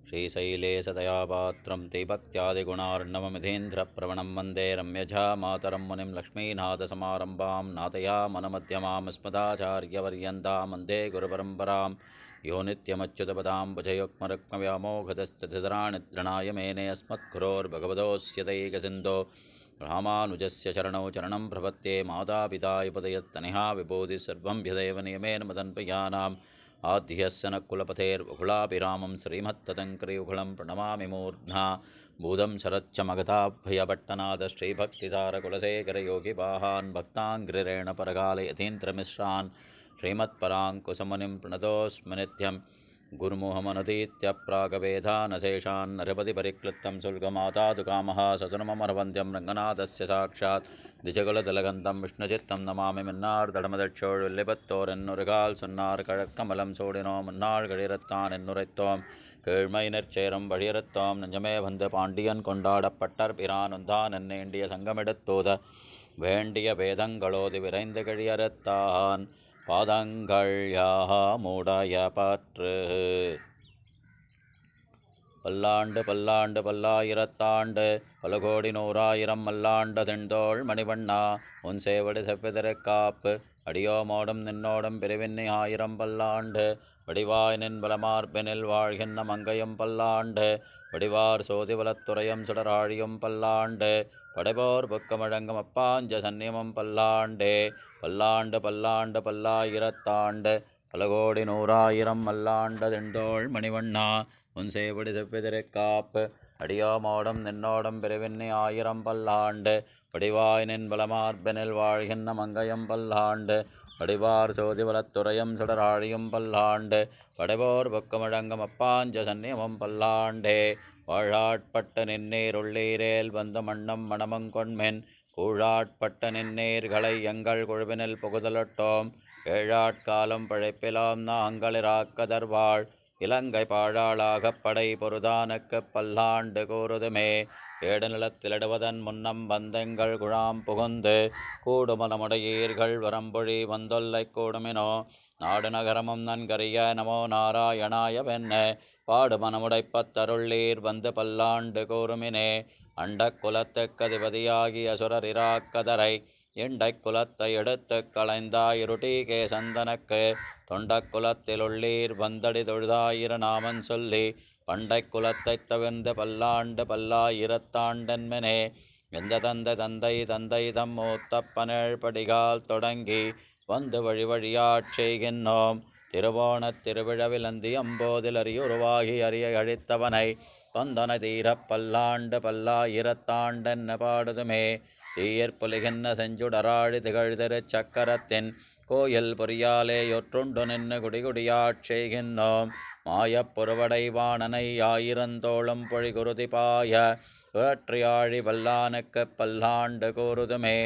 श्रीशैलेशदयापात्रं तेभक्त्यादिगुणार्णवमिधेन्द्रप्रवणं वन्दे रम्यजा मातरं मुनिं लक्ष्मीनाथसमारम्भां नाथयामनमध्यमां अस्मदाचार्यपर्यन्तां वन्दे गुरुपरम्परां यो नित्यमच्युतपदां भजयुग्मरुक्मव्यामोघतस्तराणि तृणाय मेने अस्मद्गुरोर्भगवतोऽस्य दैकसिन्धो रामानुजस्य चरणौ चरणं प्रपत्ये मातापितायुपदयत्तनिहा विबोधिः सर्वं ह्यदेव नियमेन मदन्वयानाम् आद्यस्य न कुलपतेर्वकुलाभिरामं श्रीमत्तदङ्करियुगलं प्रणमामि मूर्ध्ना भूतं शरच्च मगताभयपट्टनाद श्रीभक्तिसारकुलशेखरयोगिवाहान् भक्ताङ्घ्रिरेण परकाले यतीन्द्रमिश्रान् श्रीमत्पराङ्कुशमुनिं प्रणतोऽस्मि नित्यं गुरुमुहमनुतीत्यप्रागवेदानशेषान् नरपतिपरिक्लृप्तं शुल्कमातादुकामः ससुरममरवन्द्यं रङ्गनाथस्य साक्षात् திஜகுலதலகந்தம் விஷ்ணுசித்தம் நமாமி மின்னார் தடமதட்சோழ் வில்லிபத்தோர் என்னுருகால் சொன்னார் கழக்கமலம் சூடினோம் முன்னாள் கழிரத்தான் என்னுரைத்தோம் கீழ்மை நற்சேரம் வழியறுத்தோம் நெஞ்சமே வந்து பாண்டியன் கொண்டாடப்பட்டர் பிரானுந்தான் என்னேண்டிய சங்கமெடுத்தோத வேண்டிய வேதங்களோது விரைந்து கழியறுத்தான் பாதங்கள் யாமுடைய பற்று பல்லாண்டு பல்லாண்டு பல்லாயிரத்தாண்டு பல கோடி நூறாயிரம் மல்லாண்ட தெண்டோள் மணிவண்ணா உன் சேவடி செவ்விதற்காப்பு அடியோமோடும் நின்னோடும் பிரிவின்னி ஆயிரம் பல்லாண்டு வடிவாய் நின் பலமார்பினில் வாழ்கின்ற மங்கையும் பல்லாண்டு வடிவார் சோதிவலத்துறையும் சுடராழியும் பல்லாண்டு படைபோர் புக்கமழங்கும் அப்பாஞ்ச சன்னியமும் பல்லாண்டே பல்லாண்டு பல்லாண்டு பல்லாயிரத்தாண்டு பல கோடி நூறாயிரம் மல்லாண்ட தெண்டோள் மணிவண்ணா உன் சேவடி செவ்விதற்காப்பு அடியோமோடும் நின்னோடும் பிரிவின்னி ஆயிரம் பல்லாண்டு வடிவாய் நின் பலமார்பினில் வாழ்கின்ற மங்கையும் பல்லாண்டு வடிவார் சோதிவலத்துறையும் சுடராழியும் பல்லாண்டு படைபோர் புக்கமுழங்கும் அப்பாஞ்ச சன்னியமும் பல்லாண்டே வாழாட்பட்ட நின்னீர் உள்ளீரேல் வந்த மண்ணும் மணமங்கொண்மென் கூழாட்பட்ட நின்னீர்களை எங்கள் குழுவினில் புகுதலட்டோம் ஏழாட்காலம் பழைப்பிலாம் நாங்களிராக்கதர்வாள் இலங்கை பாழாளாகப் படை பொருதானுக்கு பல்லாண்டு கூறுதுமே ஏடு நிலத்திலிடுவதன் முன்னம் வந்தெங்கள் குழாம் புகுந்து கூடுமனமுடையீர்கள் வரம்பொழி வந்தொல்லை கூடுமினோ நாடு நகரமும் நன்கரிய நமோ நாராயணாய வெண்ண பாடுமனமுடைப்பத்தருள்ளீர் வந்து பல்லாண்டு கூறுமினே அண்ட குலத்துக்கதிபதியாகி அசுரரிராக்கதரை இண்டை குலத்தை எடுத்து களைந்தாயிருட்டீகே சந்தனக்கு தொண்ட குலத்தில் உள்ளீர் வந்தடி தொழுதாயிர நாமன் சொல்லி பண்டை குலத்தைத் தவிர்ந்து பல்லாண்டு பல்லாயிரத்தாண்டென்மெனே எந்த தந்தை தந்தை தம் மூத்தப்பனேழ் படிகால் தொடங்கி வந்து வழி வழியாட் செய்கின்றோம் திருவோணத் திருவிழவிலந்தி அம்போதில் அறியுருவாகி அறிய அழித்தவனை தொந்தன தீரப் பல்லாண்டு பல்லாயிரத்தாண்டென்ன பாடுதுமே தீயற்புலிகின்ற செஞ்சுடராழி திகழ்திரு சக்கரத்தின் கோயில் பொறியாலே ஒற்றுண்டு நின்று குடிகுடியாட் செய்கின்றோம் மாயப் பொருவடைவானனை ஆயிரந்தோளும் பொழிகுருதி பாய வேற்றியாழி வல்லானுக்கு பல்லாண்டு கூறுதுமே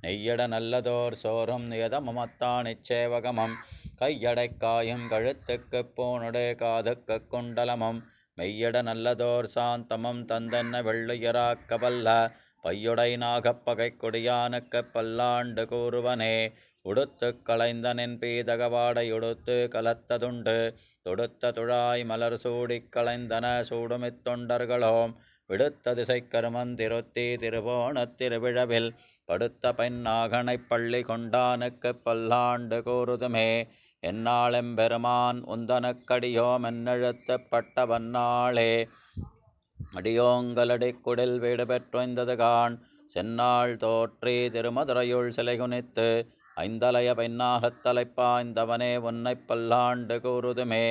நெய்யட நல்லதோர் சோறும் நியதமத்தான் இச்சேவகமம் கையடை காயும் கழுத்துக்கு பூனுடே காதுக்கு குண்டலமும் மெய்யட நல்லதோர் சாந்தமும் தந்தென்ன வெள்ளுயராக்க வல்ல பையுடை நாகப்பகை கொடியானுக்கு பல்லாண்டு கூறுவனே உடுத்து களைந்தனின் பீதகவாடையுடுத்து கலத்ததுண்டு தொடுத்த துழாய் மலர் சூடிக் களைந்தன சூடுமித்தொண்டர்களோம் விடுத்த திசைக்கருமன் திருத்தி திருவோணத் திருவிழவில் படுத்த பெண்ணாகனைப் பள்ளி கொண்டானுக்கு பல்லாண்டு கூறுதுமே என்னாளெம்பெருமான் உந்தனக்கடியோம் என்னெழுத்து பட்டவன்னாளே அடியோங்களடி குடில் வீடு பெற்றொய்ந்தது கான் சென்னாள் தோற்றி திருமதுரையுள் சிலைகுனித்து ஐந்தலைய பெண்ணாகத் தலைப்பாய்ந்தவனே உன்னைப் பல்லாண்டு கூறுதுமே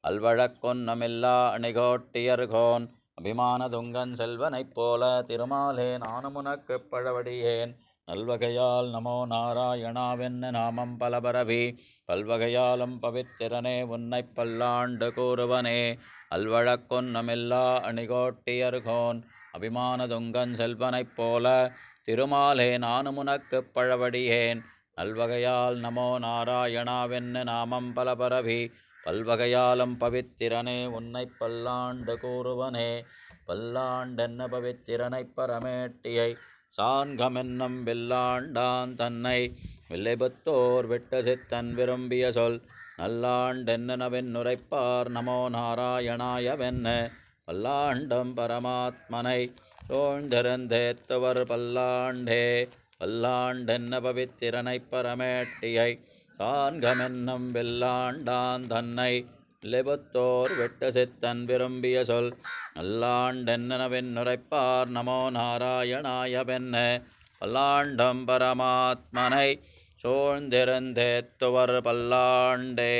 அல்வழக்கொன்னமில்லா அணிகோட்டியர்கோன் அபிமான துங்கன் செல்வனைப் போல திருமாலே நானுமுனக்குப் பழவடியேன் நல்வகையால் நமோ நாராயணாவென்ன நாமம் பலபரவி பல்வகையாலும் பவித்திரனே உன்னைப் பல்லாண்டு கூறுவனே அல்வழக்கொன்னமில்லா அணிகோட்டியர்கோன் அபிமான துங்கன் செல்வனைப் போல திருமாலே நானுமுனக்குப் பழவடியேன் நல்வகையால் நமோ நாராயணாவென்ன நாமம் பலபரவி பல்வகையாலும் பவித்திரனே உன்னைப் பல்லாண்டு கூறுவனே பல்லாண்டென்ன பவித்திரனைப் பரமேட்டியை சான்கமென்னும் வில்லாண்டான் தன்னை வில்லைபுத்தோர் விட்டு சித்தன் விரும்பிய சொல் நல்லாண்டென்னவென்னுரைப்பார் நமோ நாராயணாய வென்ன பல்லாண்டம் பரமாத்மனை சோழ்ந்திருந்தேத்துவர் பல்லாண்டே. பல்லாண்டென்ன பவித்திரனைப் பரமேட்டியை சான்கமென்னும் வில்லாண்டான் தன்னை லெபுத்தோர் வெட்டு சித்தன் விரும்பிய சொல் நல்லாண்டென்னவென்னுரைப்பார் நமோ நாராயணாய பெண்ண. பல்லாண்டம் பரமாத்மனை சோழ்ந்திருந்தேத்துவர் பல்லாண்டே.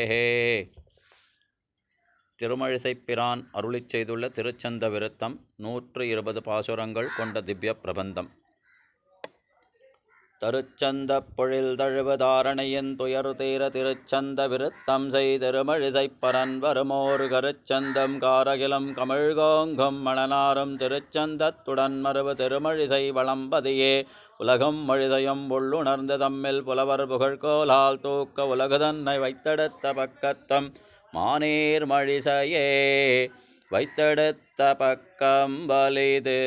திருமழிசைப் பிரான் அருளிச் செய்துள்ள திருச்சந்த விருத்தம் 120 பாசுரங்கள் கொண்ட திவ்ய பிரபந்தம். தருச்சந்தப் பொழில் தழுவதாரணையின் துயர் தீர திருச்சந்த விருத்தம் செய்திருமழிசைப் பரன் வருமோர் கருச்சந்தம் காரகிலம் கமிழ்கோங்கும் மணனாரும் திருச்சந்தத்துடன் மறுவு திருமழிசை வளம்பதியே. உலகம் மழிசையும் உள்ளுணர்ந்து தம்மில் புலவர் புகழ்கோலால் தூக்க உலகுதன்னை வைத்தெடுத்த பக்கத்தம் மானீர் மழிசையே வைத்தெடுத்த பக்கம் வலிது.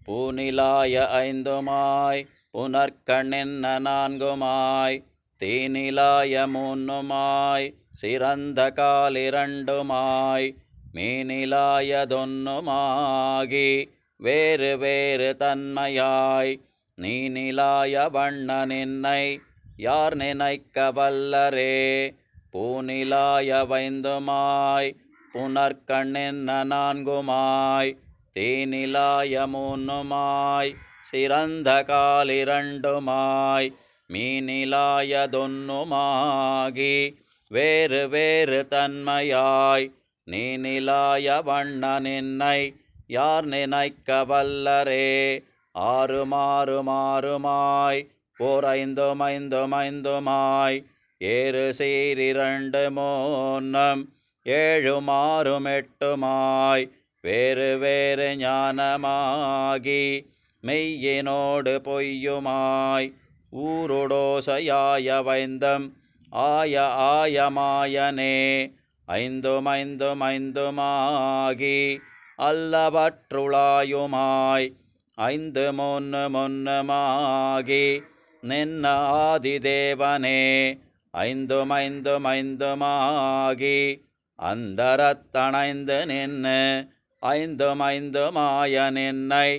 பூநிலாய 5மாய் புனற்கண்ணென்ன 4மாய் தீநிலாய 3மாய் சிறந்த கால் 2மாய் மீனிலாயதொன்னுமாகி வேறு வேறு தன்மையாய் நீநிலாய வண்ண நின்னை யார் நினைக்க வல்லரே. பூநிலாய 5மாய் புனற்கண்ணென்ன 4மாய் தீநிலாய 3மாய் சிறந்த கால் 2மாய் மீனிலாயதொன்னுமாகி வேறு வேறு தன்மையாய் நீநிலாய வண்ண நின்னை யார் நினைக்க வல்லரே. 6மாய் ஓர் 5மாய் ஏறு சீர் 2 3 7 வேறு வேறு ஞானமாகி மெய்யினோடு பொய்யுமாய் ஊருடோசையாய வைந்தம் ஆயமாயனே. 5மாகி அல்லவற்றுளாயுமாய் 5 நின்ன ஆதிதேவனே. 5மாகி அந்தரத்தணைந்து நின்று 5மாய நின்னை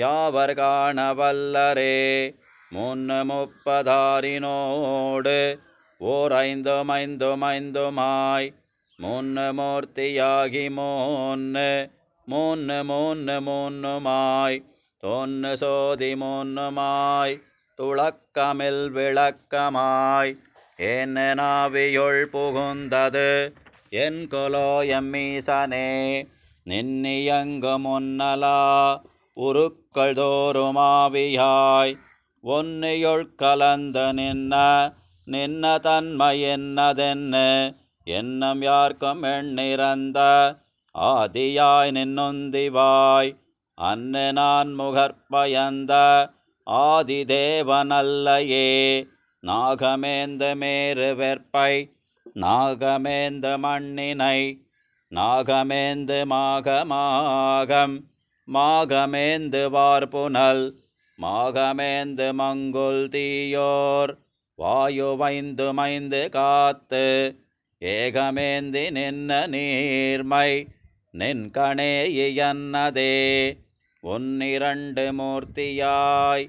யாவர் காண வல்லரே. 30 ஓர் 5மாய் 3 மூர்த்தியாகி 3மாய் தொன்னு சோதி 3மாய் துளக்கமில் விளக்கமாய் என்ன நாவியுள் புகுந்தது என் கொலோ எம்மீசனே. நின்னியங்கு முன்னலா உருக்கள் தோறுமாவியாய் ஒன்னியுள் கலந்து நின்ன தன்மை என்னதென்னு என்னம் யார்க்கும் எண்ணிறந்த ஆதியாய் நின்னுந்திவாய் அன்னு நான் முகற்பயந்த ஆதிதேவனல்லையே. நாகமேந்து மேரு வெற்பை நாகமேந்து மண்ணினை நாகமேந்து மாகமேந்து வார்புனல் மாகமேந்து மங்குல் தீயோர் வாயுவைந்து காத்து ஏகமேந்தி நின்ன நீர்மை நின்கணே இயன்னதே. 1 மூர்த்தியாய்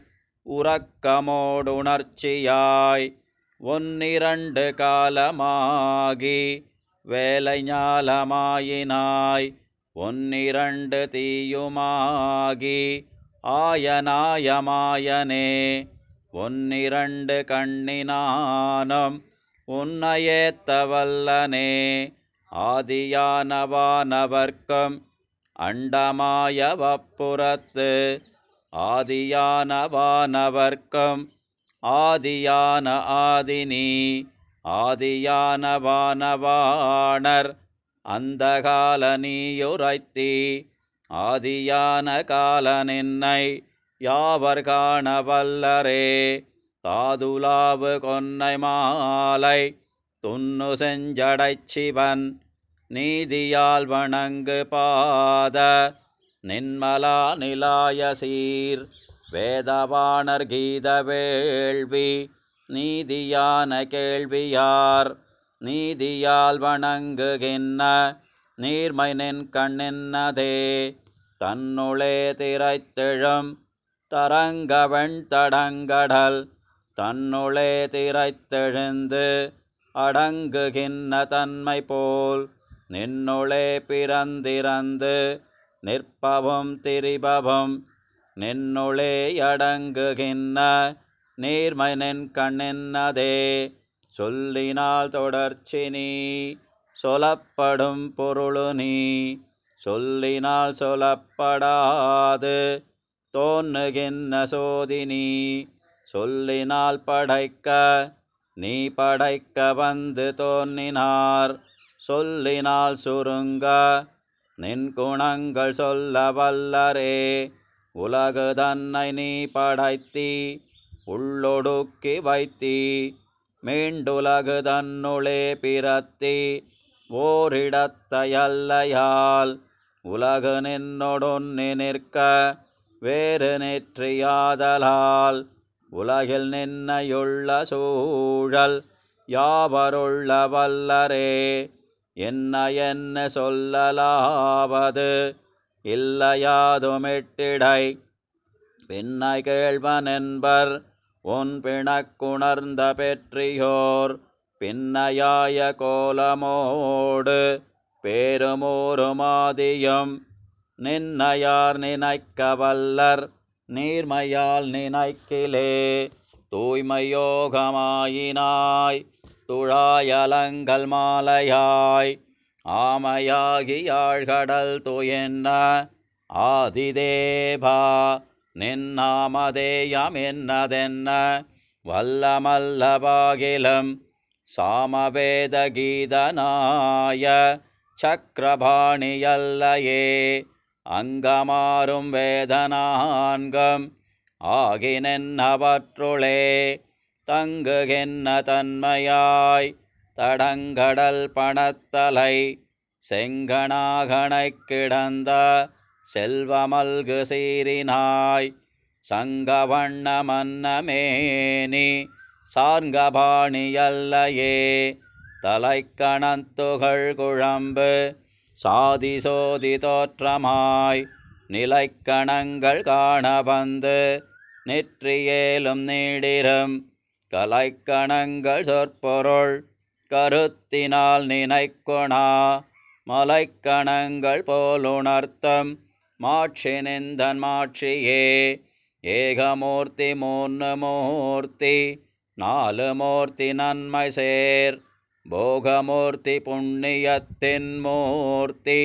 உறக்கமோடுணர்ச்சியாய் 1 காலமாகி வேலை ஞாலமாயினாய் 1 தீயுமாகி ஆயனாயமாயனே. 1 கண்ணினானும் உன்னையேத்த வல்லனே. ஆதியானவானவர்க்கும் அண்டமாய வப்புறத்து ஆதியானவானவர்க்கும் ஆதியான ஆதினி ஆதியானவானவாணர் அந்த கால நீயுரைத்தி ஆதியான கால நின்னை யாவர் காண வல்லரே. தாதுலாவு கொன்னை மாலை துன்னு செஞ்சடைச் சிவன் நீதியால் வணங்கு பாத நின்மலா நிலாய சீர் வேதவாணர் கீத வேள்வி நீதியான கேள்வியார் நீதியால் வணங்குகின்ற நீர்மை நின் கண்ணென்னதே தன்னுளே திரைத்தெழும் தரங்கவெண் தடங்கடல் தன்னுளே திரைத்தெழுந்து அடங்குகின்ற தன்மை போல் நின்னுளே பிறந்திறந்து நிற்பவும் திரிபவும் நின்னுளே அடங்குகின்ற நீர்மை நின் கண்ணென்னதே சொல்லினால் தொடர்ச்சி நீ சொல்லப்படும் பொருளு நீ சொல்லினால் சொல்லப்படாது தோன்னுகின்ற சோதினி சொல்லினால் படைக்க நீ படைக்க வந்து தோன்றினார் சொல்லினால் சுருங்க நின் குணங்கள் சொல்ல வல்லரே உலகு தன்னை நீ படைத்தி உள்ளொடுக்கி வைத்தி மீண்டுலகு தன்னுளே பிறத்தி ஓரிடத்தையல்லையால் உலகு நின்னொடொன்னி நிற்க வேறு நெற்றியாதலால் உலகில் நின்னையுள்ள சூழல் யாவருள்ள வல்லரே என்ன சொல்லலாவது இல்லையாதுமிட்டிடை பின்னை கேள்வனென்பர் உன் பிணக்குணர்ந்த பெற்றியோர் பின்னையாய கோலமோடு பேருமோருமாதியும் நின்னையார் நினைக்க வல்லர் நீர்மையால் நினைக்கிலே தூய்மையோகமாயினாய் துழாயலங்கள் மாலையாய் ஆமையாகி யாழ்கடல் துயன்ன ஆதிதேவா நின்னாமதேயம் என்னதென்ன வல்லமல்லபாகிலம் சாமவேத கீதனாய சக்கரபாணியல்லையே அங்கமாறும் வேதனான்கம் ஆகினென்னவற்றுளே தங்குகின்ற தன்மையாய் தடங்கடல் பணத்தலை செங்கணாகணைக் கிடந்த செல்வமல்கு சீரினாய் சங்கவண்ண மன்னமேனி சார்ங்கபாணியல்லையே தலைக்கணத்துகள் குழம்பு சாதி சோதி தோற்றமாய் நிலைக்கணங்கள் காண வந்து நெற்றியேலும் நீடிரும் கலைக்கணங்கள் சொற்பொருள் கருத்தினால் நினைக்கொணா மலைக்கணங்கள் போலுணர்த்தம் மாட்சி நிந்தன் மாட்சியே ஏகமூர்த்தி மூன்று மூர்த்தி நாலு மூர்த்தி நன்மை சேர் போகமூர்த்தி புண்ணியத்தின் மூர்த்தி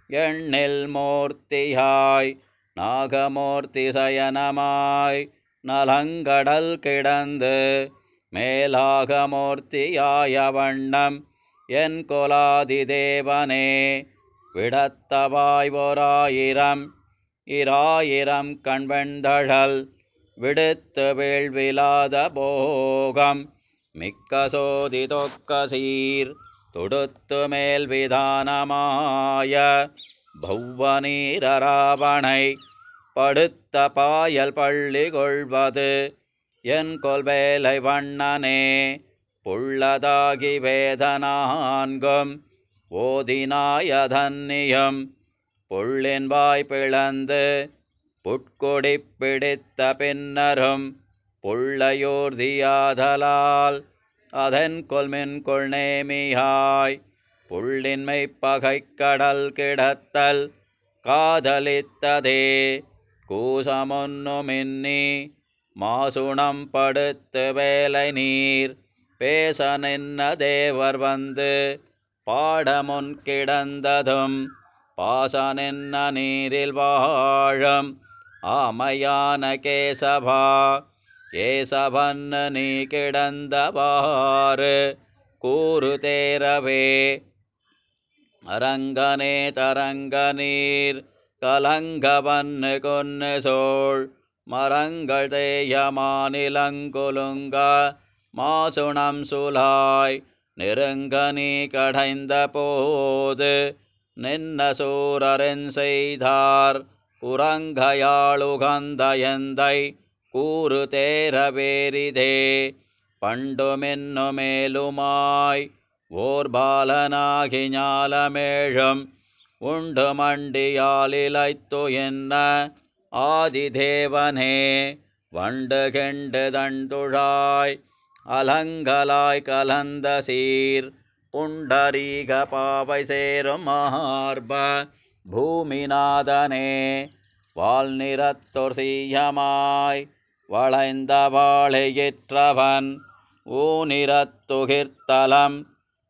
எண்ணில் மூர்த்தியாய் நாகமூர்த்தி சயனமாய் நலங்கடல் கிடந்து மேலாக மூர்த்தியாய வண்ணம் என் கொலாதி தேவனே விடத்தவாய் ஓராயிரம் இராயிரம் கண்வெண்தழல் விடுத்து வீழ்விலாத போகம் மிக்க சோதி தொக்க சீர் தொடுத்து மேல் விதானமாய பௌவநீரராவணை படுத்த பாயல் பள்ளி கொள்வது என் கொல்வேலை வண்ணனே புள்ளதாகி வேதனான்கும் ஓதினாயதன்னியம் புள்ளின்வாய் பிளந்து புட்கொடி பிடித்த பின்னரும் புள்ளையோர்தியாதலால் அதன் கொல்மின் கொள்நேமியாய் புள்ளின்மை பகைக்கடல் கிடத்தல் காதலித்ததே கூசமொன்னுமின்னி மாசுணம் படுத்து வேலை நீர் பேச நின்ன தேவர் வந்து பாடமுன் கிடந்ததும் பாச நின்ன நீரில் வாழும் ஆமையான கேசவா கேசவன்னு நீ கிடந்தவாறு கூறு தேரவே அரங்கனே தரங்க நீர் கலங்கவன்னு கொன்னு சோழ் மரங்கள் தேய மாநிலங்குலுங்க மாசுணம் சுலாய் நெருங்க நீ கடைந்த போது நின்ன சூரரின் செய்தார் புறங்கையாளுகந்த எந்தை கூறு தேரவேரிதே பண்டுமென்னு மேலுமாய் ஓர் பாலனாகி ஞாலமேழும் உண்டு மண்டியாலிலைத்து என்ன ஆதிதேவனே வண்டு கெண்டு தண்டுழாய் அலங்கலாய் கலந்த சீர் புண்டரீக பாவை சேரும் மார்ப பூமிநாதனே வால் நிறத்தொர் சீயமாய் வளைந்த வாழையிற்றவன் ஊநிறத்துகிர்த்தலம்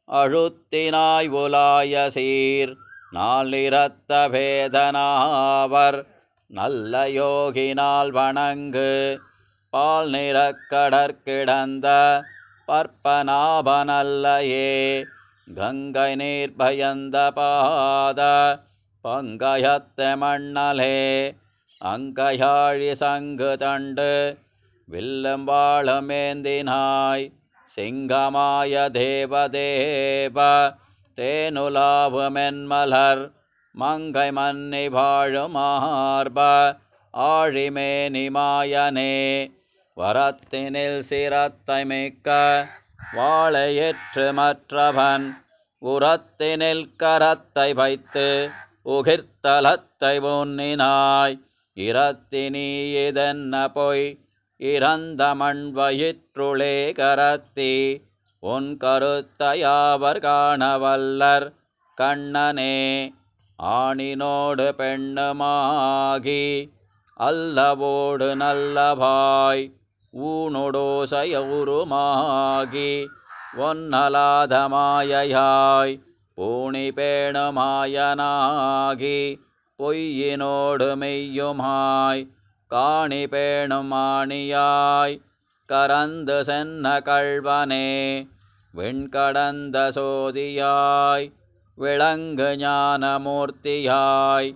அழுத்தினாய் உலாய சீர் நால் நிறத்த வேதனாவர் நல்ல யோகினால் வணங்கு பால் நிறக்கடற்கிடந்த பற்பநாபனல்லையே கங்கை நீர் பயந்த பாத பங்கயத்த மண்ணலே அங்கையாழி சங்கு தண்டு வில்லும் வாழமேந்தினாய் சிங்கமாய தேவதேவ தேனுலாவுமென்மலர் மங்கை மன்னி வாழும் மார்ப ஆழிமேனி மாயனே வரத்தினில் சிரத்தை மிக்க வாழையற்று மற்றவன் உரத்தினில் கரத்தை வைத்து உகிர்த்தலத்தை உன்னினாய் இரத்தினி இதென்ன பொய் இறந்த மண் வயிற்றுளே கரத்தி உன் கருத்தையாவர் காணவல்லர் கண்ணனே ஆணினோடு பெண்ணுமாகி அல்லவோடு நல்லவாய் ஊனொடோசையுருமாகி ஒன்னலாத மாயையாய் பூணி பேணுமாயனாகி பொய்யினோடு மெய்யுமாய் காணி பேணும் ஆணியாய் கரந்து சென்ன கள்வனே விண்கடந்த சோதியாய் விளங்கு ஞானமூர்த்தியாய்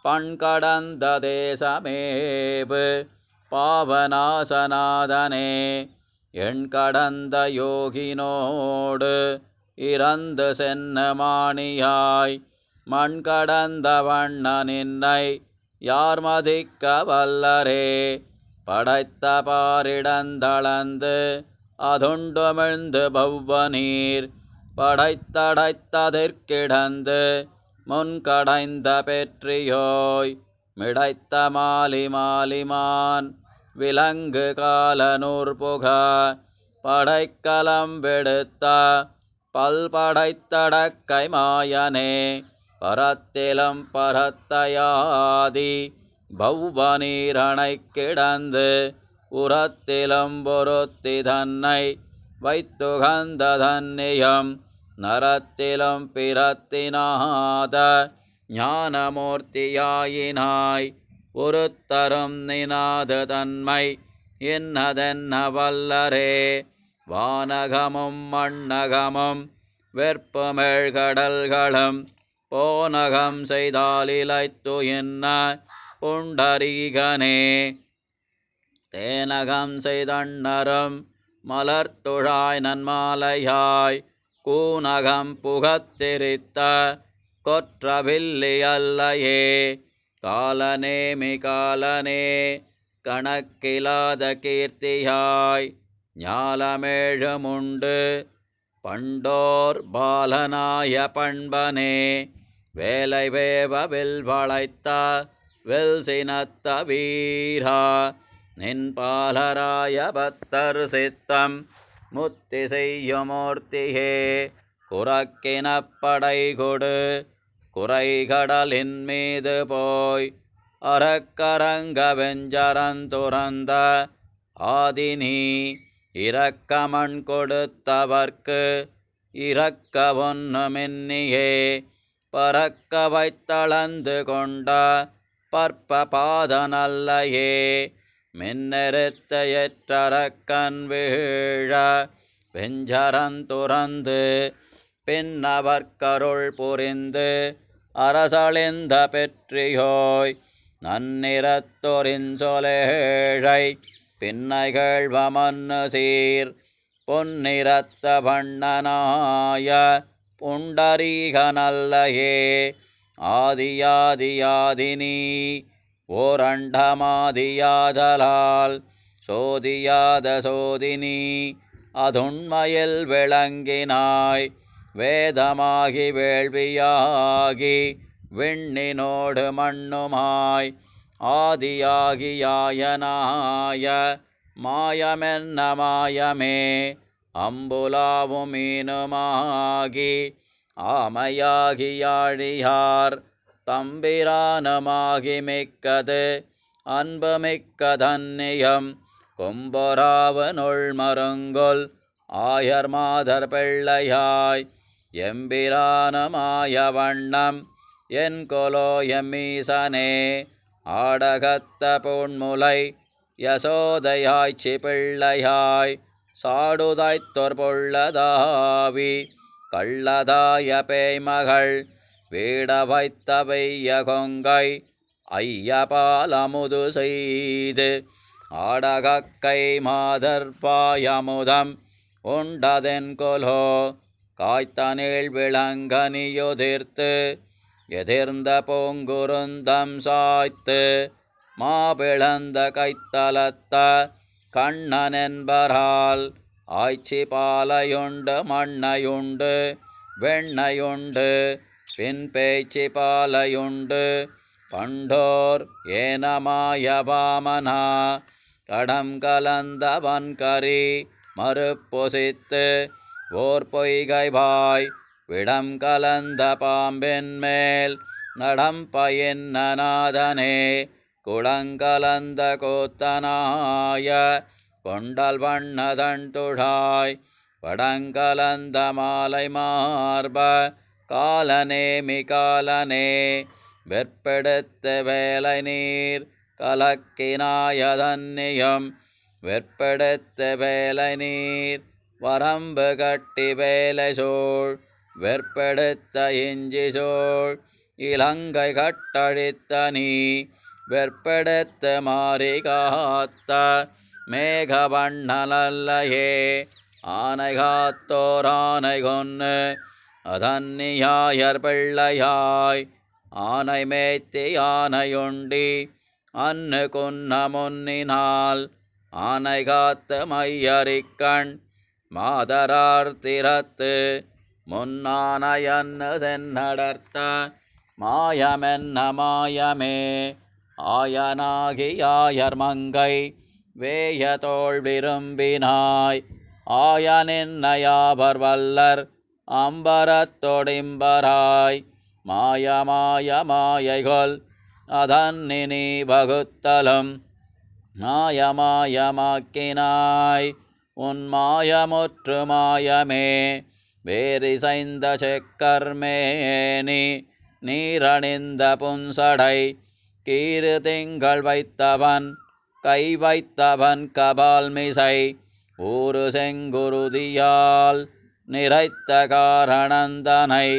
பண்கடந்த தேசமேவு பாவநாசநாதனே எண் கடந்த யோகினோடு இறந்து சென்ன மாணியாய் மண் கடந்த வண்ணனின்னை யார் மதிக்க வல்லரே படைத்த பாரிடந்தளந்து அதுண்டுமிழ்ந்து பவ்வநீர் படைத்தடைத்ததிற்கிடந்து முன்கடைந்த பெற்றியோய் மிடைத்த மாலி மாலிமான் விலங்கு காலனூர் புக படைக்கலம் விடுத்த பல்படைத்தடக்கை மாயனே பரத்திலும் பரத்தையாதி பவ்வநீரணை கிடந்து உரத்திலும் பொருத்தி தன்னை வைத்துகந்த தன்னியம் நரத்திலும் பிரத்தினாத ஞானமூர்த்தியாயினாய் ஒருத்தரும் நினாத தன்மை என்னதென்ன வல்லரே வானகமும் மண்ணகமும் வெற்புமெழ்கடல்களும் போனகம் செய்தாலிலைத்து என்ன புண்டரீகனே தேனகம் செய்தண்ணரும் மலர்த்துழாய் நன்மாலையாய் கூனகம் புகத்திரித்த கொற்றவில்லி அல்லையே காலநேமி காலனே கணக்கிலாத கீர்த்தியாய் ஞாலமேழுமுண்டு பண்டோர் பாலனாய பண்பனே வேலை வேவவில் வளைத்த வெல் சினத்த வீரா நின் பாலராய பத்தர் சித்தம் முத்தி செய்யுமூர்த்தியே குறக்கினப்படை கொடு குறைகடலின் மீது போய் அறக்கரங்க வெஞ்சரந்துறந்த ஆதினி இரக்கமண் கொடுத்தவர்க்கு இரக்க ஒன்னுமின்னியே பறக்க வைத்தளந்து கொண்ட பற்ப பாதனல்லையே மின்னெருத்த எற்றரக்கன் வீழ வெஞ்சரந்துறந்து பின்னவர்க்கருள் புரிந்து அரசளிந்த பெற்றியோய் நன்னிறத்தொரின்சொலேழை பின்னைகழ்வமன்னு சீர் பொன்னிறத்த வண்ணனாய புண்டரீகனல்லையே ஆதியாதியாதினி ஓரண்டமாதியாதலால் சோதியாத சோதினி அதுண்மையில் விளங்கினாய் வேதமாகி வேள்வியாகி விண்ணினோடு மண்ணுமாய் ஆதியாகி யாயனாய மாயமென்ன மாயமே அம்புலாவும் மீனுமாகி ஆமையாகி யாழியார் தம்பிரானமாகி மிக்கது அன்பு மிக்க தன்னியம் கொம்பொராவனுள் மருங்கொல் ஆயர் மாதர் பிள்ளையாய் எம்பிரானமாய வண்ணம் என் கொலோ எம்மீசனே ஆடகத்த பொன்முலை யசோதையாய்ச்சி பிள்ளையாய் சாடுதாய்த்தொர் பொள்ளதாவி கள்ளதாய பேய்மகள் வீட வைத்த வெய்ய கொங்கை ஐயபாலமுது செய்து ஆடகக்கை மாதர்பாயமுதம் உண்டதென் கொலோ காய்த்தனில் விளங்கனியுதிர்த்து எதிர்ந்த பூங்குருந்தம் சாய்த்து மாபிளந்த கைத்தலத்த கண்ணனென்பரால் ஆய்ச்சி பாலையுண்டு மண்ணையுண்டு வெண்ணையுண்டு பின் பேய்ச்சி பாலையுண்டு பண்டோர் ஏனமாய பாமனா கடம் கலந்த வன்கரி மறுப்பொசித்து ஓர் பொய்கை வாய் விடம் கலந்த பாம்பின் மேல் நடம்பயின்ன நாதனே குளங்கலந்த கோத்தனாய கொண்டல் வண்ணதன் துழாய் வடங்கலந்த மாலை மார்ப காலனேமி காலனே வெற்பெடுத்து வேலை நீர் கலக்கினாயதன்னியம் வெற்பெடுத்து வேலை நீர் வரம்பு கட்டி வேலை சோழ் வெற்பெடுத்த இஞ்சி சோழ் இலங்கை கட்டழித்த நீ வெற்பெடுத்து மாறி காத்த மேகவண்ணனல்லையே ஆனை காத்தோர் ஆனை கொன்னு அதன்னியாயர் பிள்ளையாய் ஆனை மேய்த்தி ஆனையுண்டி அன்னு குன்ன முன்னினால் ஆனை காத்து மையரிக்கண் மாதரார் திறத்து முன்னானையன்னு சென்னடர்த்த மாயமென்ன மாயமே ஆயனாகி ஆயர் மங்கை வேயதோள் விரும்பினாய் ஆயனின்னையாவர் வல்லர் அம்பரத்தொடிம்பராய் மாயமாய மாயைகொல் அதன்னினி வகுத்தலும் மாயமாயமாக்கினாய் உன் மாயமுற்று மாயமே வேரிசைந்த செக்கர்மேனி நீரணிந்த புன்சடை கீறு திங்கள் வைத்தவன் கை வைத்தவன் கபால்மிசை ஊரு செங்குருதியால் நிறைத்த காரணந்தனை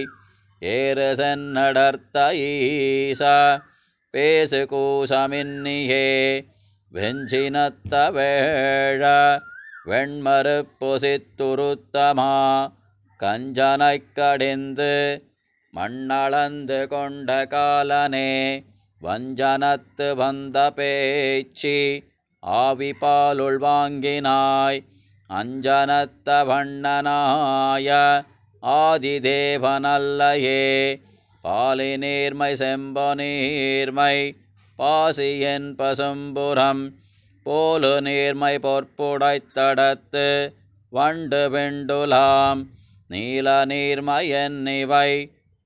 ஏறு சென்னடர்த்த ஈச பேசு கூசமின்னியே வெஞ்சினத்த வேழ வெண்மறுப்புசித்துருத்தமா கஞ்சனைக் கடிந்து மண்ணளந்து கொண்ட காலனே வஞ்சனத்து வந்த பேச்சி ஆவி பாலுள் வாங்கினாய் அஞ்சனத்த வண்ணனாய ஆதிதேவனல்லையே பாலி நீர்மை செம்பொ நீர்மை பாசியன் பசும்புறம் போலு நீர்மை பொற்புடைத்தடத்து வண்டு வெண்டுலாம் நீல நீர்மையென்னிவை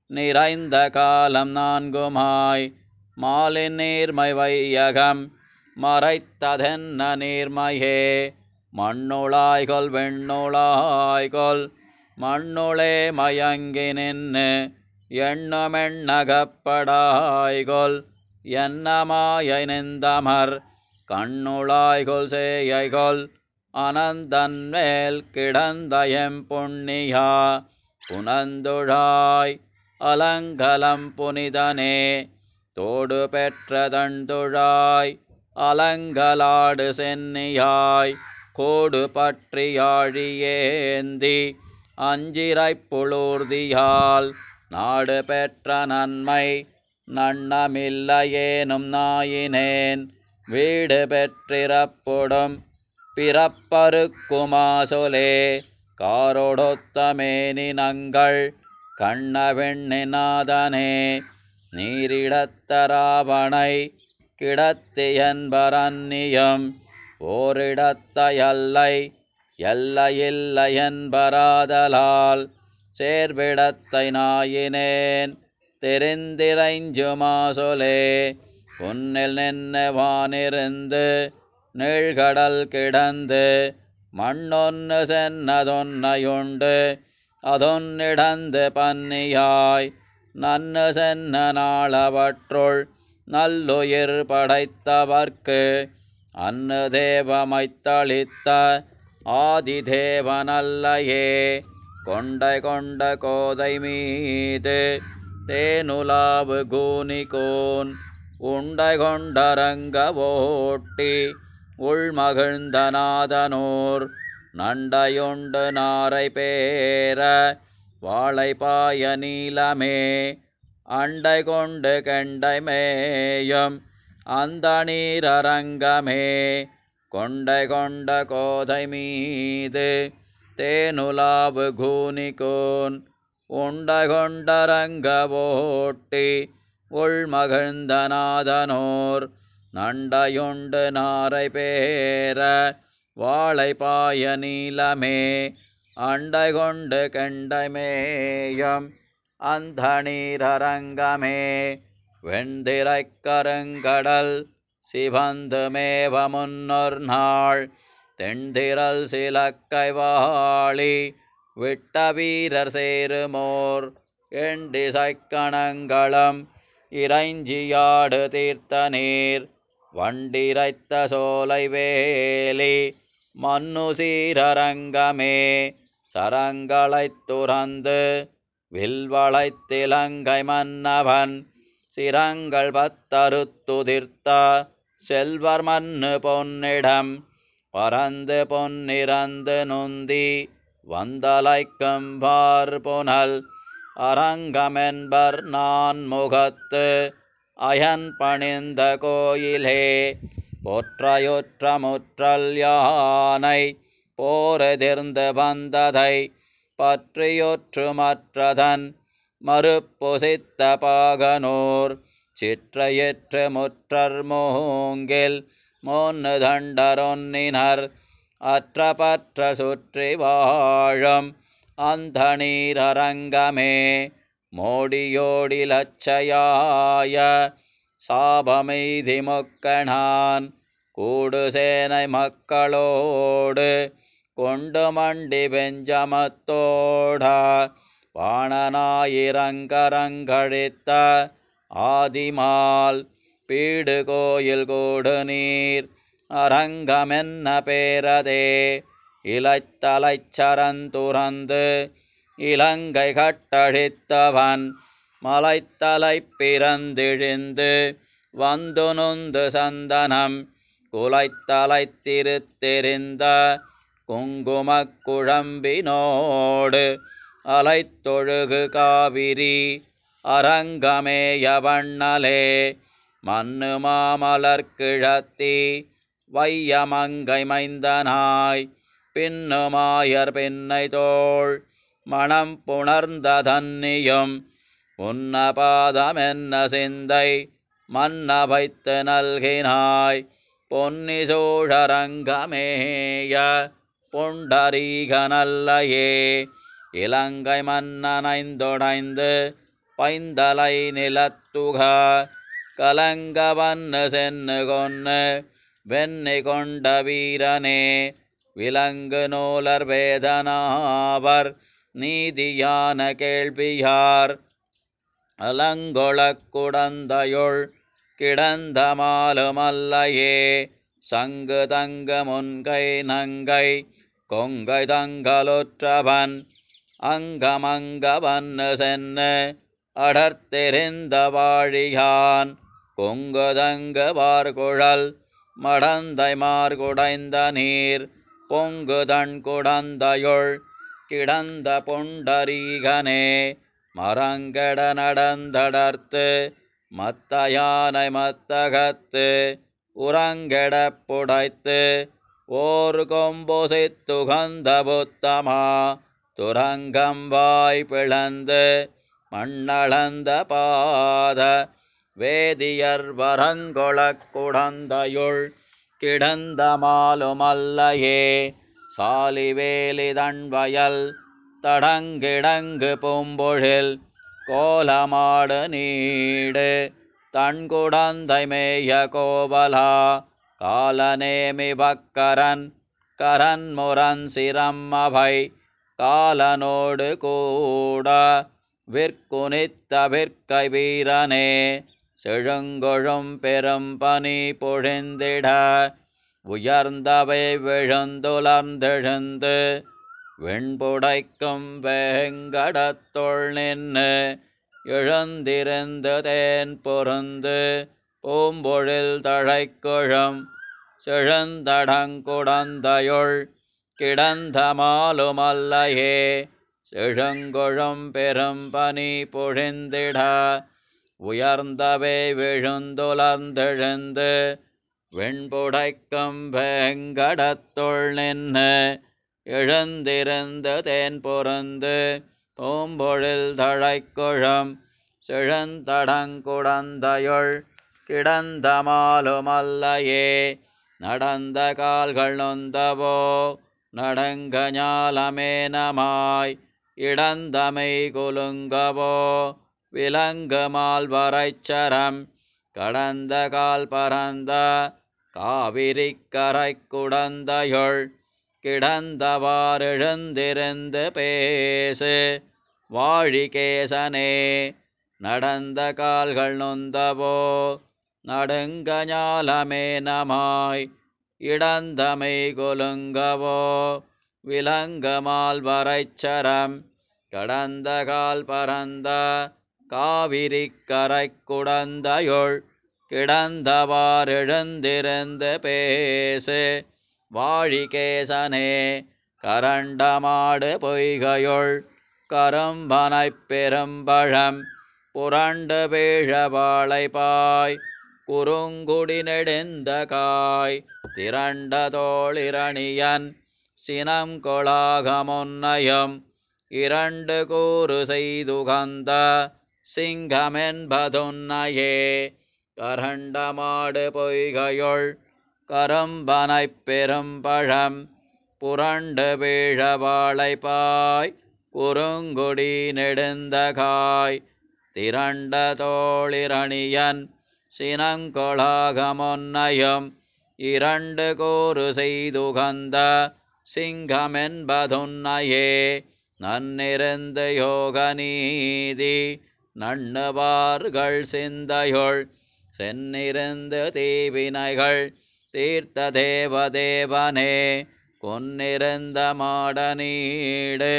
நிறைந்த காலம் நான்குமாய் மாலின் நீர்மை வையகம் மறைத்ததென்ன நீர்மையே மண்ணுளாய்கொல் வெண்ணுளாய்கொல் மண்ணுளே மயங்கி நின்று எண்ணுமெண்ணகப்படாய்கொல் என்னமாயை நின்றமர் கண்ணுளாய்கொல் சேயைகொல் அனந்தன் மேல் கிடந்த எம்புண்ணியா புனந்துழாய் அலங்கலம் புனிதனே தோடு பெற்ற தண்டுழாய் அலங்கலாடு சென்னியாய் கோடு பற்றியாழியேந்தி அஞ்சிரைப் புளூர்தியால் நாடு பெற்ற நன்மை நன்னமில்லையேனும் நாயினேன் வீடு பெற்றிறப்பொடும் பிறப்பருக்குமாசொலே காரொடொத்த மேனினங்கள் கண்ணவெண்ணிநாதனே நீரிடத்த ராவணை கிடத்தியன்பரன்னியம் ஓரிடத்த எல்லை எல்லையில்லையன்பராதலால் சேர்விடத்தை நாயினேன் தெரிந்திரைஞ்சுமாசொலே உன்னில் நின்று வானிருந்து நீழ்கடல் கிடந்து மண்ணொன்னு சென்னதொன்னையுண்டு அதொன்னிடந்து பன்னியாய் நன்னு சென்ன நாளவற்றுள் நல்லுயிர் படைத்தவர்க்கு அன்னு தேவமைத்தளித்த ஆதிதேவனல்லையே கொண்டை கொண்ட கோதை மீது தேனுலாவு கூனிகோன் உண்டை கொண்டரங்க ஓட்டி உள்மகிழ்ந்த நாதனூர் நண்டையுண்டு நாரை பேர வாழைப்பாய நீலமே அண்டை கொண்டு கெண்டை மேயும் அந்த நீரரங்கமே கொண்டை கொண்ட கோதை மீது தேனுலாவு கூனிகோன் உண்டை கொண்டரங்க ஓட்டி உள்மகிழ்ந்த நாதனோர் நண்டையுண்டு நாரை பேர வாழைப்பாய நீலமே அண்டை கொண்டு கெண்டை மேயம் அந்த நீரரங்கமே வெண்திரைக் கருங்கடல் சிவந்து மேவ முன்னொரு நாள் தென்திரள் சிலக்கை வாழி விட்ட வீரர் சேருமோர் எண்டிசைக்கணங்களும் இறைஞ்சியாடு தீர்த்த நீர் வண்டிரைத்த சோலை வேலி மன்னு சீரரங்கமே சரங்களைத் துறந்து வில்வளைத்திலங்கை மன்னவன் சிரங்கள் பத்தறுத்துதிர்த்த செல்வர் மன்னு பொன்னிடம் பரந்து பொன்னிறந்து நுந்தி வந்தலைக்கும் பார்புனல் அரங்கமென்பர் நான் முகத்து அயன் பணிந்த கோயிலே பொற்றையுற்ற முற்றல் யானை போரெதிர்ந்து வந்ததை பற்றியொற்று மற்றதன் மறுப்புசித்த பாகனூர் சிற்றையிற்று முற்றர் மூங்கில் மோன்னு தண்டரொன்னினர் அற்ற பற்ற சுற்றி வாழும் அந்த நீரரங்கமே மோடியோடி லட்சையாய சாபமெய்தி மொக்கணான் கூடு சேனை மக்களோடு கொண்டு மண்டி வெஞ்சமத்தோட பாணனாயிரங்கரங்கழித்த ஆதிமால் பீடு கோயில் கூடு நீர் அரங்கமென்ன பேரதே இலைத்தலைச் சரந்துறந்து இலங்கை கட்டழித்தவன் மலைத்தலை பிறந்திழிந்து வந்து நொந்து சந்தனம் குலைத்தலைத் திருத்தெறிந்த குங்குமக் குழம்பினோடு அலைத்தொழுகு காவிரி அரங்கமேய வண்ணலே மன்னு மாமலர் கிழத்தி வையமங்கை மைந்தனாய் பின்னுமாயர் பின்னை தோள் மணம் புணர்ந்த தன்னியும் உன்னபாதமென்ன சிந்தை மன்ன வைத்து நல்கினாய் பொன்னி சூழரங்கமேய புண்டரீகனல்லையே இலங்கை மன்னனைந்தொடைந்து பைந்தலை நிலத்துக கலங்க வன்னு சென்னு கொன்னு வெண்ணி கொண்ட வீரனே விலங்கு நூலர் வேதனாவர் நீதியான கேள்வியார் அலங்கொளக் குடந்தையுள் கிடந்த மாலுமல்லையே சங்கு தங்க முன்கை நங்கை கொங்கை தங்கலுற்றவன் அங்கமங்கவன்னு சென்னு அடர்த்தெறிந்த வாழியான் கொங்கு தங்கு வார்குழல் மடந்தை மார்குடைந்த நீர் பொங்கு தன் குடந்தையுள் கிடந்த புண்டரீகனே மரங்கட நடந்தடர்த்து மத்த யானை மத்தகத்து உரங்கெடப் புடைத்து ஓர் கொம்பொசித்துகந்த புத்தமா துரங்கம் வாய் பிளந்து மண்ணளந்த பாத வேதியர் வரங்கொளக் குடந்தையுள் கிடந்த மாலுமல்லையே சாலிவேலிதன் வயல் தடங்கிடங்கு பூம்பொழில் கோலமாடு நீடு தன்குடந்தை மேய கோவலா காலநேமி பக்கரன் கரன்முரன் சிரம் அவை காலனோடு கூட விற்குனித்த விற்கை வீரனே செழுங்கொழும் பெரும் பனி பொழிந்திட உயர்ந்தவை விழுந்துலர்ந்தெழுந்து வெண்புடைக்கும் வேங்கடத்துள் நின்று எழுந்திருந்து தேன் பொருந்து பூம்பொழில் தழைக்குழும் செழுந்தடங்குடந்தையுள் கிடந்த மாலுமல்லையே செழுங்கொழும் பெரும் பனி பொழிந்திட உயர்ந்தவை விழுந்துலர்ந்தெழுந்து வெண்புடைக்கும் வேங்கடத்துள் நின்று எழுந்திருந்து தேன் பொருந்து பூம்பொழில் தழைக்குழும் செழுந்தடங்குடந்தையுள் கிடந்த மாலுமல்லையே நடந்த கால்கள் நொந்தவோ நடுங்க ஞாலமேனமாய் இடந்தமை குலுங்கவோ விலங்குமால் வரைச்சரம் கடந்த கால் பரந்த காவிரிக்கரை குடந்தையுள் கிடந்தவாறெழுந்திருந்து பேசு வாழிகேசனே நடந்த கால்கள் நொந்தவோ நடுங்க ஞாலமேனமாய் இடந்தமை கொலுங்கவோ விலங்குமால் வரைச்சரம் கடந்த கால் பரந்த காவிரிக்கரை குடந்தையுள் கிடந்தவாறெழுந்திருந்து பேசு வாழிகேசனே கரண்டமாடு பொய்கையுள் கரும்பனைப் பெரும்பழம் புரண்டு வீழவாளைபாய் குறுங்குடி நெடுந்த காய் திரண்ட தோளிரணியன் சினம் கொளாகமுன்னையும் இரண்டு கூறு செய்துகந்த சிங்கமென்பதுன்னையே கரண்டமாடு பொய்கையுள் கரும்பனைப் பெரும்பழம் புரண்டு வீழவாளைபாய் குறுங்குடி நெடுந்தகாய் திரண்ட தோளிரணியன் சினங்கொளாகமுன்னையும் இரண்டு கூறு செய்துகந்த சிங்கமென்பதுன்னையே நன்னிருந்து யோக நீதி நண்ணுவார்கள் சிந்தையுள் சென்னிருந்து தீவினைகள் தீர்த்த தேவதேவனே கொன்னிருந்த மாடநீடு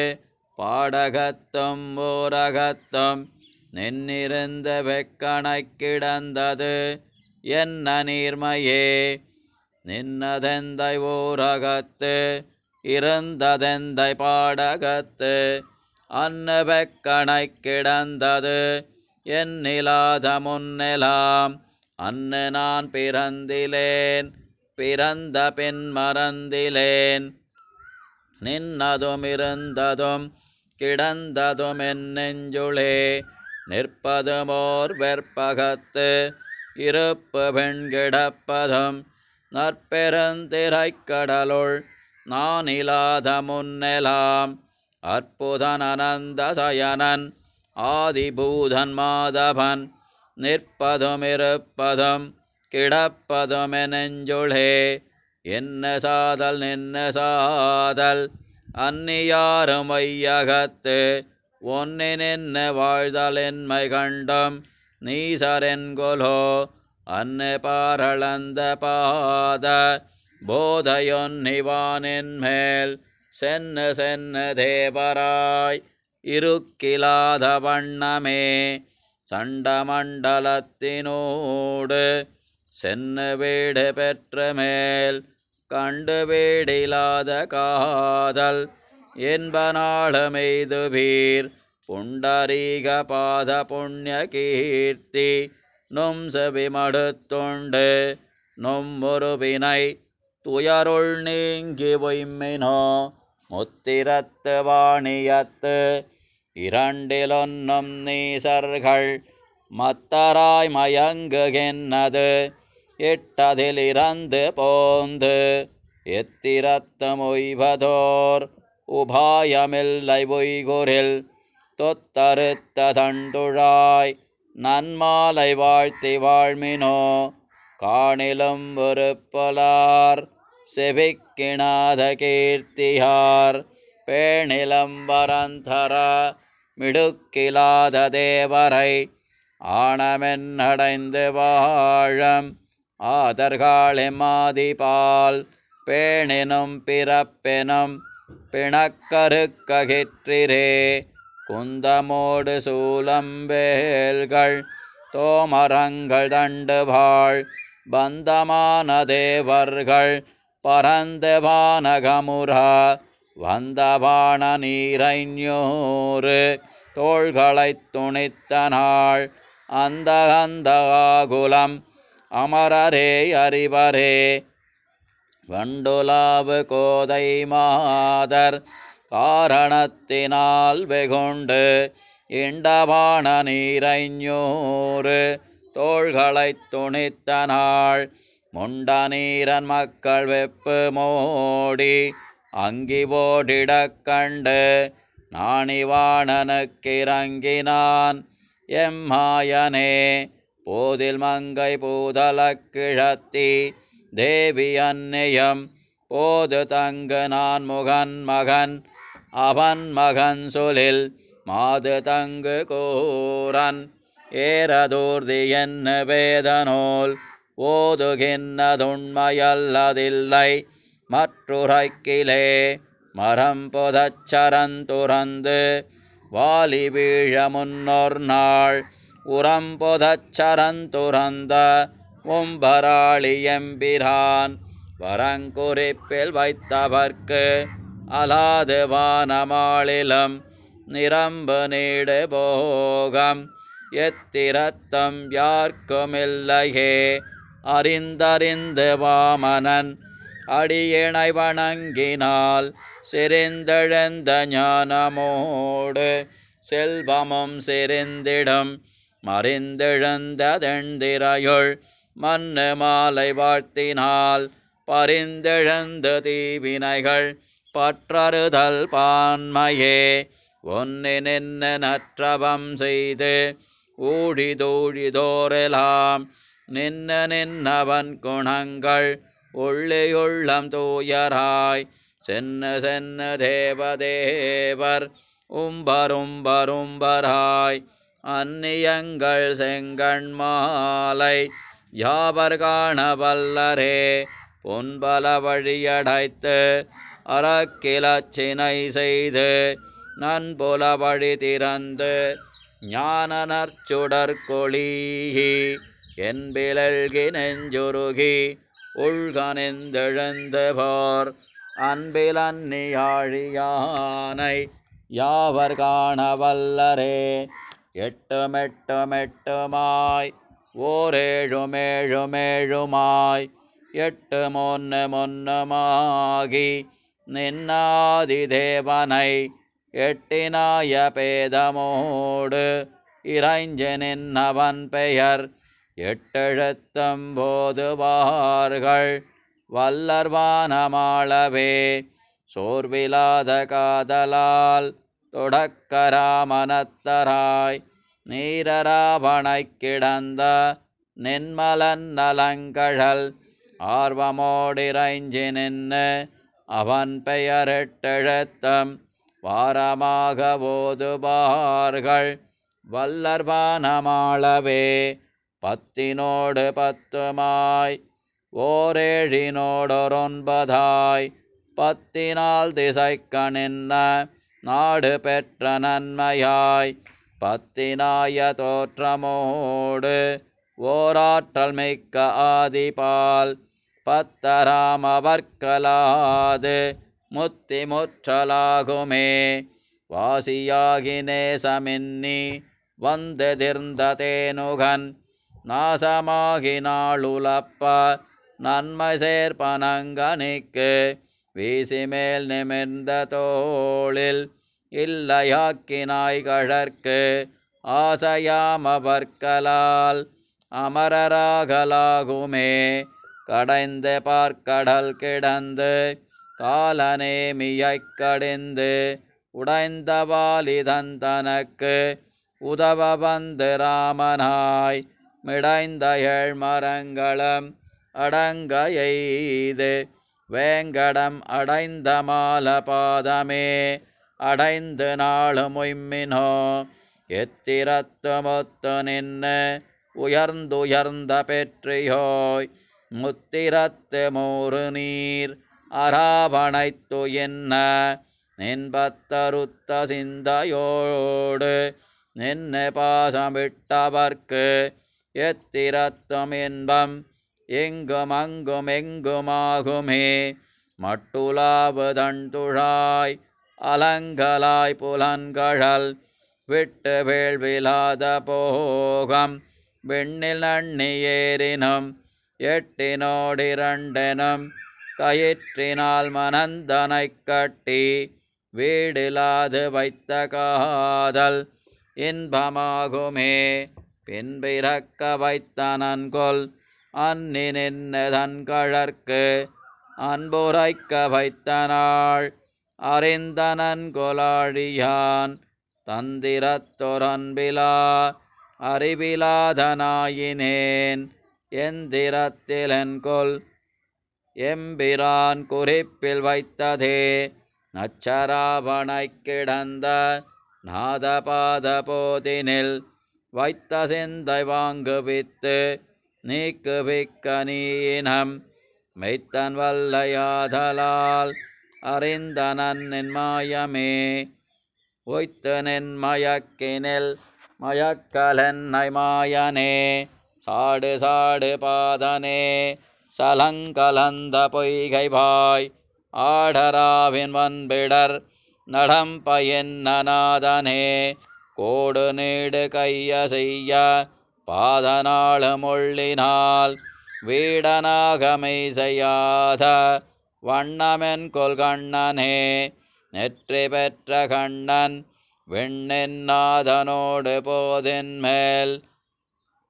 பாடகத்தும் ஊரகத்தும் நின்னிருந்த வெக்கணைக் கிடந்தது என்ன நீர்மையே நின்னதெந்தை ஊரகத்து இருந்ததெந்தை பாடகத்து அன்னு வெக்கணைக் கிடந்தது என்னிலாத முன்னெலாம் அன்னு நான் பிறந்திலேன் பிறந்த பின் மறந்திலேன் நின்னதும் இருந்ததும் கிடந்ததும் என் நெஞ்சுளே நிற்பதுமோர் வெற்பகத்து இருப்பு பெண் கிடப்பதும் நற்பெருந்திரைக் கடலுள் நான் இலாத முன்னெலாம் அற்புதன் அனந்த சயனன் ஆதிபூதன் மாதவன் நிற்பதும் இருப்பதும் கிடப்பதும் என் நெஞ்சுளே என்ன சாதல் நின்ன சாதல் அந்நியாரும் வையகத்து ஒன்னி நின்ன வாழ்தல் என்மை கண்டம் நீசரென்கொலோ அன்னு பாரளந்த பாத போதையொன்னிவானின் மேல் சென்னு சென்னு தேவராய் இருக்கிலாத வண்ணமே சண்டமண்டலத்தினோடு சென்னு வீடு பெற்ற மேல் கண்டு வீடிலாத காதல் என்பனாளமெய்துவீர் புண்டரீக பாத புண்ணிய கீர்த்தி நும் செவிமடுத்துண்டு நும் ஒரு வினை துயருள் நீங்கி பொய்மினோ முத்திரத்து வாணியத்து இரண்டிலொன்னும் நீசர்கள் மத்தராய் மயங்குகின்றது இட்டதில் இறந்து போந்து எத்திரத்து மொய்வதோர் உபாயமில்லை பொய்குரில் தொத்தறுத்த தண்டுழாய் நன்மாலை வாழ்த்தி வாழ்மினோ காணிலும் ஒருப்பொலார் செவிக்கிணாத கீர்த்தியார் பேணிலம் வரந்தர மிடுக்கிலாத தேவரை ஆணமென்னடைந்து வாழம் ஆதர்காளெமாதிபால் பேணினும் பிறப்பெனும் பிணக்கருக்ககிற்றிரே குந்தமோடு சூலம்பேல்கள் தோமரங்கள் தண்டுவாள் பந்தமான தேவர்கள் பரந்து வானகமுரா வந்தவான நீரைஞூறு தோள்களைத் துணித்த நாள் அந்த ஆகுலம் அமரரே அறிவரே வண்டுலாவு கோதை மாதர் காரணத்தினால் வெகுண்டு இண்டவான நீரைஞூறு தோள்களைத் துணித்த நாள் முண்ட நீரன் மக்கள் வெப்பு மோடி அங்கி ஓடிடக் கண்டு நாணிவாணனுக்கிறங்கினான் எம்மாயனே போதில் மங்கை பூதலக் கிழத்தி தேவி அன்னியம் போது தங்கு நான் முகன் மகன் அவன் மகன் சொலில் மாது தங்கு கூரன் ஏறதூர்தி என்ன வேதனோல் ஓதுகின்னதுண்மையல்லதில்லை மற்றுரைக்கிலே மரம் பொதச்சரந்துறந்து வாலி வீழ முன்னொர் நாள் உரம் பொதச்சரந்துறந்த உம்பராளி எம்பிரான் வரங்குறிப்பில் வைத்தவர்க்கு அலாது வானமாளிலும் நிரம்பு நீடு போகம் எத்திரத்தம் யார்க்குமில்லையே அறிந்தறிந்து வாமனன் அடியினை வணங்கினால் சிரிந்தெழுந்த ஞானமோடு செல்வமும் சிரிந்திடும் மறிந்தெழுந்ததெந்திரையுள் மன்னு மாலை வாழ்த்தினால் பரிந்தெழுந்து தீவினைகள் பற்றறுதல் பான்மையே ஒன்னி நின்று நற்றவம் செய்து ஊழிதூழிதோரெலாம் நின்னவன் குணங்கள் உள்ளியுள்ளம் தூயராய் சென்னு தேவதேவர் உம்பரும்பரும்பராய் அந்நியங்கள் செங்கண் மாலை யாவர் காண வல்லரே பொன்பல வழியடைத்து அறக்கிலச்சினை செய்து நன்புல வழி திறந்து ஞான நற்சுடற்கொளீ என்பிலல்கி நெஞ்சுருகி உள்கனிந்தெழுந்து போர் அன்பிலன்னியாழியானை யாவர் காண வல்லரே எட்டுமெட்டுமெட்டுமாய் ஓரேழுமேழுமேழுமாய் எட்டு மொன்னுமாகி நின்னாதி தேவனை எட்டினாய பேதமோடு இறைஞ்சு நின்னவன் பெயர் எட்டெழுத்தம் போதுவார்கள் வல்லர்வானமாளவே சோர்விலாத காதலால் தொடக்கராமனத்தராய் நீரராவணைக் கிடந்த நின்மலன் நலங்கழல் ஆர்வமோடிறைஞ்சி நின்று அவன் பெயரெட்டெழுத்தம் வாரமாக ஓதுவார்கள் வல்லர்வானமாளவே பத்தினோடு பத்துமாய் ஓரேழினோடொன்பதாய் பத்தினால் திசைக்கணின்ன நாடு பெற்ற நன்மையாய் பத்தினாய தோற்றமோடு ஓராற்றல் மிக்க ஆதிபால் பத்தராம் அவர்க்கலாது முத்தி முற்றலாகுமே வாசியாகி நேசமின்னி வந்தெதிர்ந்த தேனுகன் நாசமாகி நாளுலப்ப நன்மை சேர்ப்பனங்கனிக்கு வீசிமேல் நிமிர்ந்த தோளில் இல்லையாக்கினாய் கழற்கு ஆசையாமவர்களால் அமரராகலாகுமே கடைந்து பார்க்கடல் கிடந்து காலநேமியைக் கடிந்து உடைந்த வாலிதன் தனக்கு உதவ வந்து ராமனாய் மிடைந்த ஏழ்மரங்களும் அடங்க எய்து வேங்கடம் அடைந்த மாலபாதமே அடைந்து நாளும் உய்மினோ எத்திரத்து மொத்து நின்று உயர்ந்துயர்ந்த பெற்றியோய் முத்திரத்து மூறு நீர் அராவணைத்து என்ன நின்பத்தருத்த சிந்தையோடு நின்று பாசமிட்டவர்க்கு எத்திரத்தும் இன்பம் எங்கும் அங்கும் எங்குமாகுமே மட்டுலாவு தண்டுழாய் அலங்கலாய் புலன்கழல் விட்டு வேள்விலாத போகம் விண்ணில் நண்ணி ஏறினும் எட்டினோடிரண்டெனும் கயிற்றினால் மனந்தனைக் கட்டி வீடிலாது வைத்த காதல் இன்பமாகுமே பின்பிறக்க வைத்தனன்கொல் அன்னி நின்னதன் கழற்கு அன்புரைக்க வைத்த நாள் அறிந்தனன்கொலாழியான் தந்திரத்தொரன்பிலா அறிவிலாதனாயினேன் எந்திரத்திலென்கொல் எம்பிரான் குறிப்பில் வைத்ததே நச்சராவணைக் கிடந்த நாதபாத போதினில் வைத்த சிந்தை வாங்குவித்து நீக்குவிக்க நீயினம் மெய்த்தன் வல்லையாதலால் அறிந்தனன் நின் மாயமே ஒய்த்து நின் மயக்கினில் மயக்கலென்னை மாயனே சாடு சாடு பாதனே சலங்கலந்த பொய்கைவாய் ஆடராவின் வன்பிடர் நடம்பயன்னநாதனே கோடு நீடு கைய செய்ய பாதநாளு மொள்ளினால் வீடனாகமை செய்யாத வண்ணமென் கொள்கண்ணனே நெற்றி பெற்ற கண்ணன் விண்ணின் நாதனோடு போதின் மேல்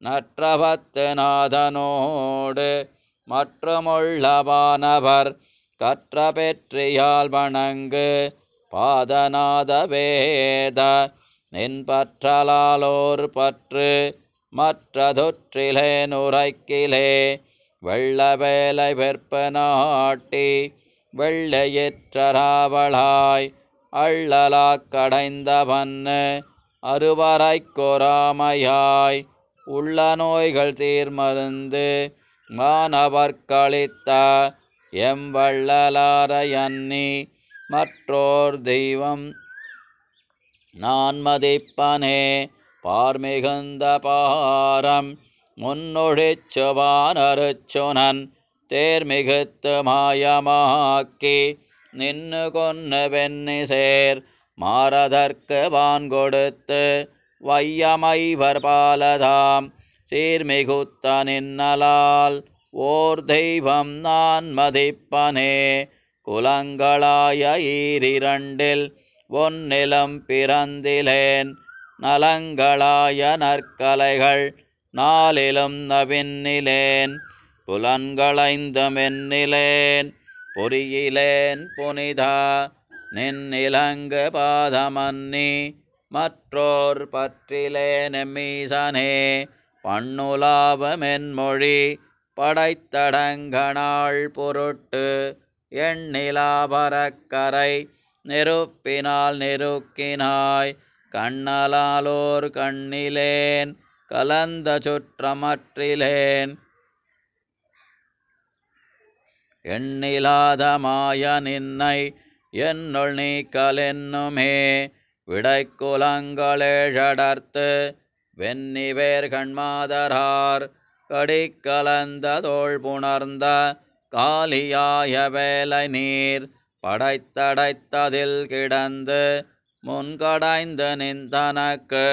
நற்றவத்து நாதனோடு மற்றுமுள்ளவானவர் கற்ற பெற்றியால் வணங்கு பாதநாத வேத நின் பற்றலாலோர் பற்று மற்றதொற்றிலே நுரைக்கிலே வெள்ள வேலை வெற்ப நாட்டி வெள்ளையிற்றராவளாய் அள்ளலாக் கடைந்தவன்னு அறுவரைக் கொராமையாய் உள்ள நோய்கள் தீர்மருந்து மானவர்க்களித்த எம்வள்ளலாரையன்னி மற்றோர் தெய்வம் நான் மதிப்பனே பார்மிகுந்த பாரம் முன்னொழிச்சுவானருச்சுனன் தேர்மிகுத்து மாயமாக்கி நின்னு கொன்னு வெண்ணிசேர் மாரதற்கு வான் கொடுத்து வையமைவர் பாலதாம் சீர்மிகுத்த நின்னலால் ஓர் தெய்வம் நான் மதிப்பனே குலங்களாய ஈரிரண்டில் ஒன்னிலும் பிறந்திலேன் நலங்களாய நற்கலைகள் நாளிலும் நவின்னிலேன் புலன்களைந்துமென்னிலேன் பொறியிலேன் புனிதா நின்னிலங்கு பாதமன்னி மற்றோர் பற்றிலேன் எம்மீசனே பண்ணுலாவ மென்மொழி படைத்தடங்கனாள் பொருட்டு எண்ணிலாபரக்கரை நெருப்பினால் நெருக்கினாய் கண்ணலாலோர் கண்ணிலேன் கலந்த சுற்றமற்றிலேன் எண்ணிலாத மாய நின்னை என்னுள் நீக்கலென்னுமே விடைக்குலங்களேழடர்த்து வெண்ணிவேர் கண்மாதரார் கடிக்கலந்த தோள் புணர்ந்த காலியாய வேலை நீர் படைத்தடைத்ததில் கிடந்து முன்கடைந்து நின்றனக்கு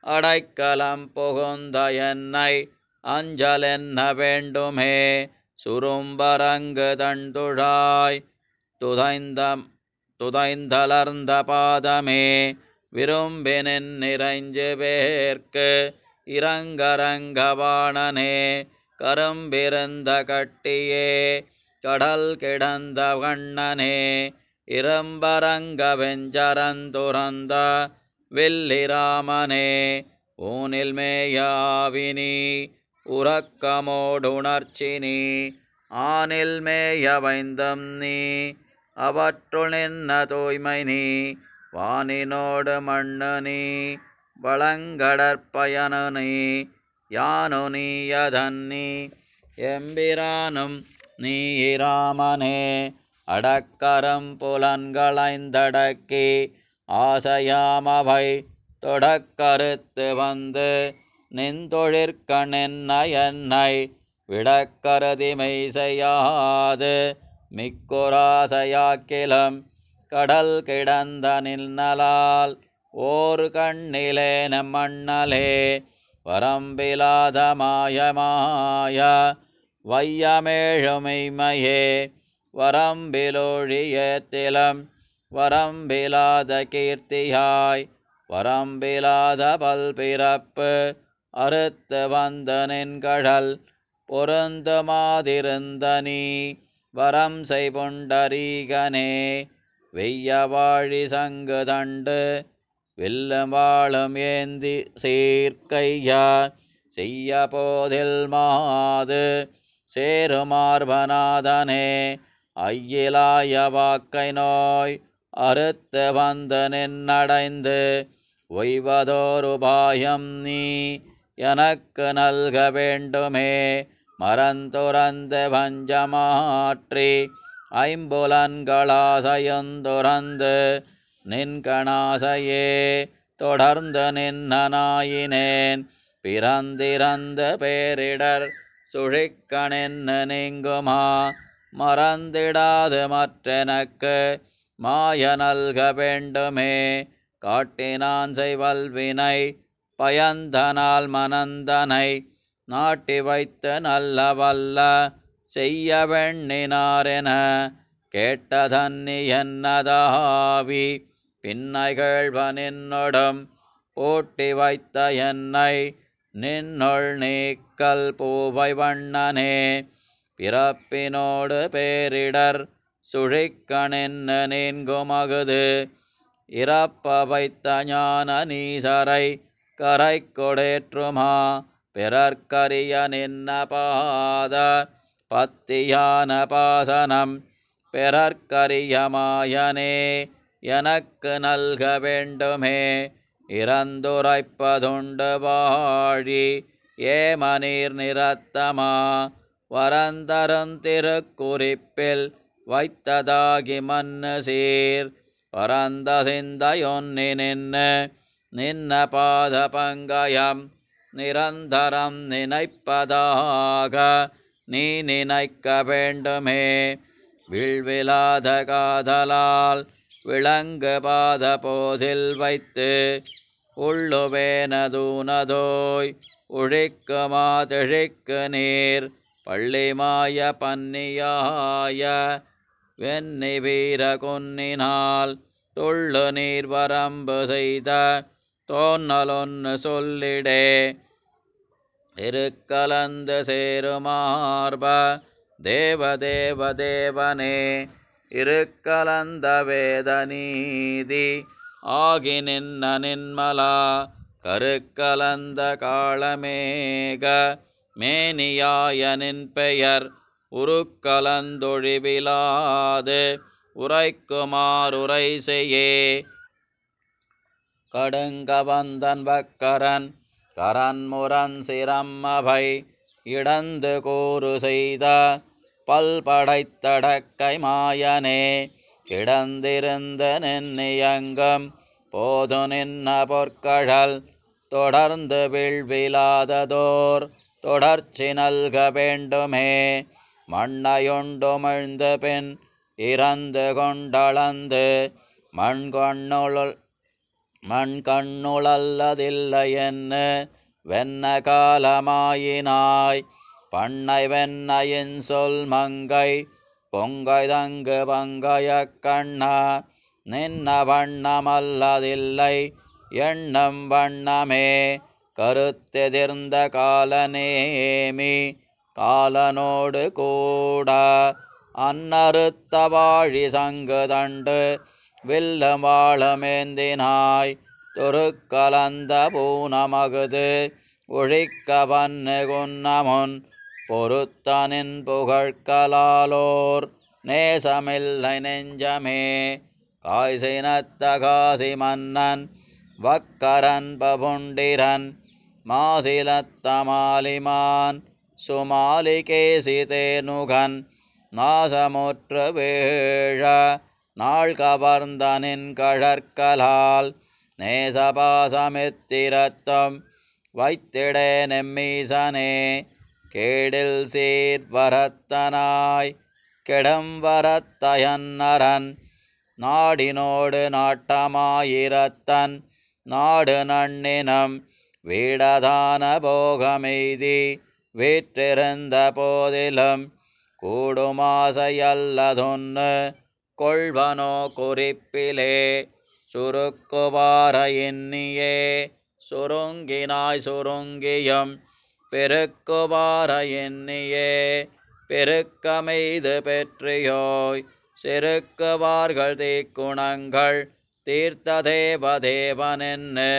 அடைக்கலம் புகுந்த என்னை அஞ்சலென்ன வேண்டுமே சுரும்பரங்கு தண்டுழாய் துதைந்தலர்ந்த பாதமே விரும்பினின் நிறைஞ்சு பேர்க்கு இரங்கரங்கவாணனே கரும்பிருந்த கட்டியே கடல் கிடந்த வண்ணனே இரம்பரங்க வெஞ்சரந்துறந்த வில்லிராமனே ஊனில் மேயாவினி உறக்கமோடுணர்ச்சினி ஆனில் மேய வைந்தம் நீ அவற்றுள் நின்ன தூய்மை நீ வானினோடு மண்ணு நீ வளங்கடற்பயனு நீ யானு நீயதன்னி எம்பிரானும் நீ இராமனே அடக்கரம் புலன்களைந்தடக்கி ஆசையாமவை தொடக்கருத்து வந்து நின்றொழிற்கணென்ன என்னை விடக்கருதிமை செய்யாது மிக்குராசையாக்கிலும் கடல் கிடந்த நின்னலால் ஓர் கண்ணிலேன மண்ணலே வரம்பிலாத மாயமாய வையமேழுமைமையே வரம்பிலொழியத்திலும் வரம்பிலாத கீர்த்தியாய் வரம்பிலாத பல்பிறப்பு அறுத்து வந்த நின்கழல் பொருந்துமாதிருந்த நீ வரம் செய்புண்டரீகனே வெய்யவாழி சங்கு தண்டு வில்லும் வாழும் ஏந்தி சீர்க்கையா செய்ய போதில் மாது சேருமார்பநாதனே ஐயிலாய வாக்கை நோய் அறுத்து வந்து நின்னடைந்து ஒய்வதோருபாயம் நீ எனக்கு நல்க வேண்டுமே மறந்துறந்து வஞ்சமாற்றி ஐம்புலன்களாசையுந்துறந்து நின்கணாசையே தொடர்ந்து நின்னனாயினேன் பிறந்திறந்த பேரிடர் சுழிக்கணென்னு நீங்குமா மறந்திடாது மற்றெனக்கு மாய நல்க வேண்டுமே காட்டினான் செய்வல்வினை பயந்தனால் மனந்தனை நாட்டி வைத்து நல்ல வல்ல செய்ய வெண்ணினாரென கேட்டதன்னி என்னதாவி பின்னைகழ்வ நின்னொடும் பூட்டி வைத்த என்னை நின்னொள் நீக்கல் பூவை வண்ணனே பிறப்பினோடு பேரிடர் சுழிக்கணென்னு நீங்குமகுது இறப்ப வைத்த ஞான நீசரை கரை கொடேற்றுமா பிறர்க்கரிய நின்ன பாத பத்தியான பாசனம் பிறர்க்கரிய மாயனே எனக்கு நல்க வேண்டுமே இறந்துரைப்பதுண்டு வாழி ஏமநீர் நிறத்தமா வரந்தருந்திருக்குறிப்பில் வைத்ததாகி மன்னு சீர் பரந்த சிந்தையொன்னி நின்ன பாத பங்கயம் நிரந்தரம் நினைப்பதாக நீ நினைக்க வேண்டுமே விழ்விலாத காதலால் விளங்கு பாத போதில் வைத்து உள்ளுவேனதூனதோய் உழிக்குமா திழிக்கு நீர் பள்ளிமாய பன்னியாய வெண்ணி வீர குன்னினால் துள்ளு நீர் வரம்பு செய்த தோன்னலொன்னு சொல்லிடே இருக்கலந்து சேருமார்ப தேவதேவ தேவனே இருக்கலந்த வேத நீதி ஆகி நின்ன நின்மலா கருக்கலந்த காளமேக மேனியாய நின் பெயர் உருக்கலந்தொழிவிலாது உரைக்குமாறுரை செய்யே கடுங்கவந்தன் வக்கரன் கரன்முரன் சிரம்மவை இடந்து கூறு செய்த பல்படைத்தடக்கை மாயனே கிடந்திருந்த நின்னியங்கம் போது நின்ன பொற்கழல் தொடர்ந்து வீழ்விலாததோர் தொடர்ச்சி நல்க வேண்டுமே மண்ணையுண்டுமிழ்ந்து பின் இறந்து கொண்டளந்து மண்கண்ணுளல்லதில்லையென்னு வென்ன காலமாயினாய் பண்ணை வெண்ணையின் சொல் மங்கை பொங்கை தங்கு பங்கைய கண்ணா நின்ன வண்ணமல்லதில்லை எண்ணம் வண்ணமே கருத்தெதிர்ந்த காலநேமி காலனோடு கூட அன்னறுத்த வாழி சங்கு தண்டு வில்லும் வாழமேந்தினாய் துருக்கலந்த பூனமகுது ஒழிக்க வன்னு குன்னமுன் பொறுத்தனின் புகழ்கலாலோர் நேசமில்லை நெஞ்சமே காய்சினத்த காசி மன்னன் வக்கரன் பபுண்டிரன் மாசிலத்த மாலிமான் சுமாலிகேசி தேனுகன் நாசமுற்று வீழ நாள் கவர்ந்தனின் கழற்கலால் நேசபாசமித்திரத்தம் வைத்திடே நெம்மீசனே கேடில் சீர் வரத்தனாய் கெடும் வரத்தயன்னரன் நாடினோடு நாட்டமாயிரத்தன் நாடு நன்னினம் வீடதான போகமெய்தி வீற்றிருந்த போதிலும் கூடுமாசையல்லதொன்னு கொள்வனோ குறிப்பிலே சுருக்குவார எண்ணியே சுருங்கினாய் சுருங்கியும் பெருக்குவார எண்ணியே பெருக்கமெய்து பெற்றியோய் செருக்குவார்கள் தீக்குணங்கள் தீர்த்த தேவதேவனென்னு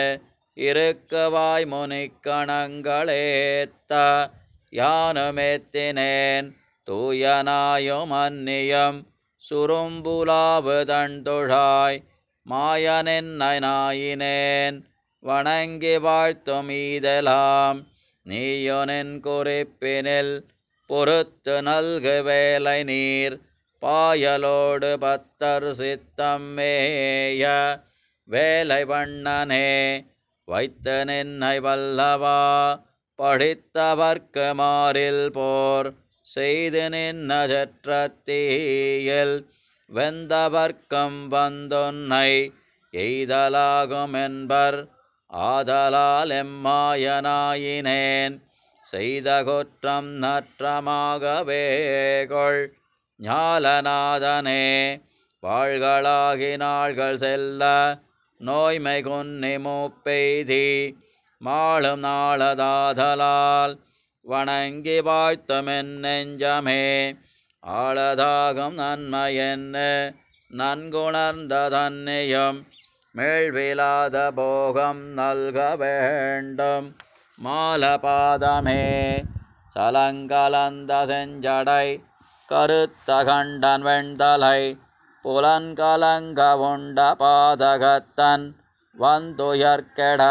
இருக்குவாய் முனிக்கணங்களேத்த யானுமெத்தினேன் தூயனாயும் அந்நியம் சுரும்புலாவு தண்டுழாய் மாயனென்னை நாயினேன் வணங்கி வாழ்த்தும் ஈதெலாம் நீயொனின் குறிப்பினில் பொறுத்து நல்கு வேலை நீர் பாயலோடு பத்தர் சித்தம் மேய வேலை வண்ணனே வைத்து நின்னை வல்லவா படித்தவர்க்கு மாறில் போர் செய்து நின்ன செற்றத்தீயில் வெந்தவர்க்கம் வந்தொன்னை எய்தலாகும் என்பர் ஆதலால் எம்மாயனாயினேன் செய்த குற்றம் நற்றமாகவேகொள் ஞாலநாதனே வாழ்களாகி நாள்கள் செல்ல நோய்மை குன்னி மூப்பெய்தி மாளும் நாளதாதலால் வணங்கி வாழ்த்துமென் நெஞ்சமே ஆளதாகும் நன்மையென்னு நன்குணர்ந்த தன்னையும் மேழ்விலாத போகம் நல்க வேண்டும் மாலபாதமே சலங்கலந்த செஞ்சடை கருத்த கண்டன் வெண்தலை புலன்கலங்க உண்ட பாதகத்தன் வந்துயர்கெட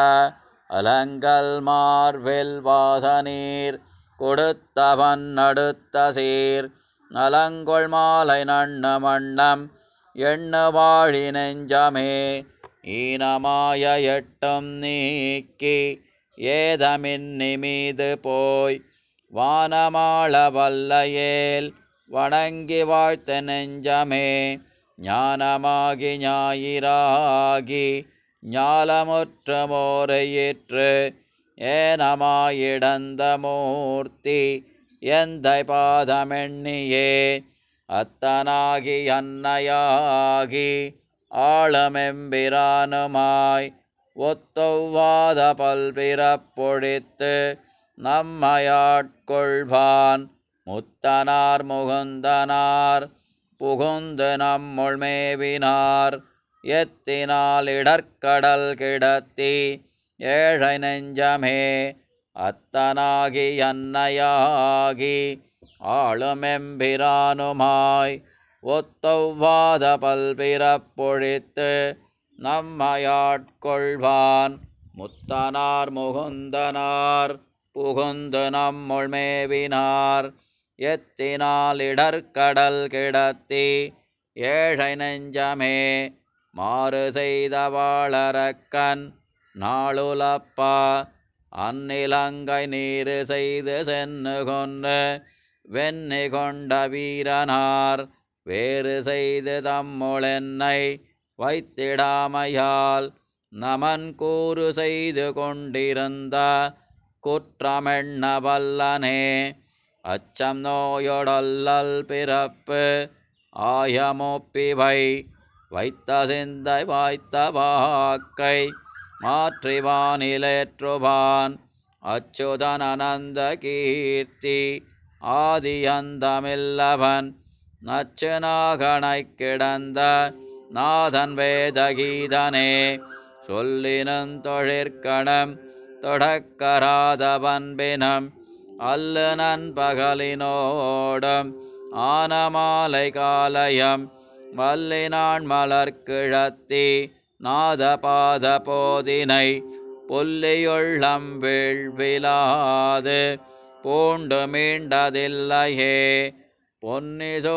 அலங்கல் மார்வில் வாசநீர் கொடுத்தவன் அடுத்த சீர் நலங்கொள் மாலை நண்ண மண்ணம் எண்ண வாழி நெஞ்சமே ஈனமாய எட்டும் நீக்கி ஏதமின்னி மீது போய் வானமாள வல்லையேல் வணங்கி வாழ்த்த நெஞ்சமே ஞானமாகி ஞாயிறாகி ஞாலமுற்ற மோரையிற்று ஏனமாயிடந்த மூர்த்தி எந்தை பாதமெண்ணியே அத்தனாகி அன்னையாகி ஆழமெம்பிரானுமாய் ஒத்தொவ்வாத பல்பிறப்பொழித்து நம்மையாட்கொள்வான் முத்தனார் முகுந்தனார் புகுந்து நம்முள் மேவினார் எத்தினால் இடர்க்கடல் கிடத்தி ஏழை நெஞ்சமே அத்தனாகி அன்னையாகி ஆளுமெம்பிரானுமாய் ஒத்தொவ்வாத பல்பிறப்பொழித்து நம்மையாட்கொள்வான் முத்தனார் முகுந்தனார் புகுந்து நம்முள் மேவினார் எத்தினால் இடர்க்கடல் கிடத்தி ஏழை நெஞ்சமே மாறு செய்த வாழறக்கன் நாளுலப்பா அந்நிலங்கை நீரு செய்து சென்னு கொன்று வெண்ணி கொண்ட வீரனார் வேறு செய்து தம்முளென்னை வைத்திடாமையால் நமன் கூறு செய்து கொண்டிருந்த குற்றமெண்ண வல்லனே அச்சம் நோயொடல்லல் பிறப்பு ஆயமொப்பிவை வைத்த சிந்தை வாய்த்த வாக்கை மாற்றிவானிலேற்றுவான் அச்சுதன் அனந்த கீர்த்தி ஆதியந்தமில்லவன் நச்சுநாகனைக் கிடந்த நாதன் வேதகீதனே சொல்லினும் தொழிற்கணம் தொடக்கராத பண்பினம் அல்லு நண்பகலினோடும் ஆனமாலை காலயம் வல்லினான் மலர்கிழத்தி நாதபாத போதினை புல்லியுள்ளம் வீழ்விலாது பூண்டு மீண்டதில்லையே பொன்னிசோழரங்கமேய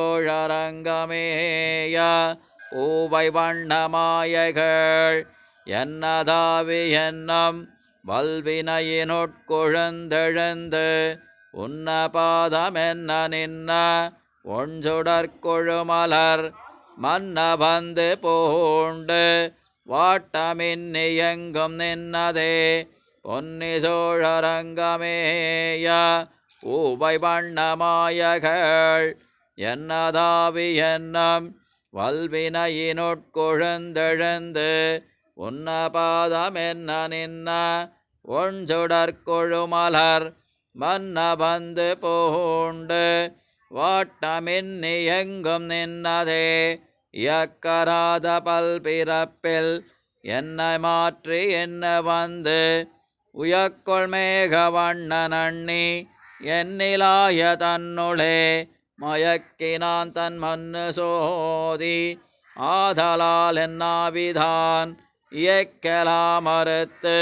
பூவை வண்ணமாயகள் என்னதாவி என்னும் வல்வினையினுட்கொழுந்தெழுந்து உன்ன பாதமென்ன நின்ன ஒன்சுடற்கொழுமலர் மன்ன வந்து பூண்டு வாட்டமின்னியெங்கும் நின்னதே பொன்னிசோழரங்கமேய பூவை வண்ணமாயகள் என்னதாவி என்னும் வல்வினையினுட்கொழுந்தெழுந்து உன்ன பாதமென்ன நின்ன ஒன்சுடற்கொழுமலர் மன்ன வந்து பூண்டு வாட்டமின்னியெங்கும் நின்னதே இயக்கராத பல்பிறப்பில் என்னை மாற்றி என்ன வந்து உயக்கொள் மேக வண்ணனண்ணி என்னிலாய தன்னுளே மயக்கினான் தன் மன்னு சோதி ஆதலால் என்னாவிதான் இயக்கலா மறுத்து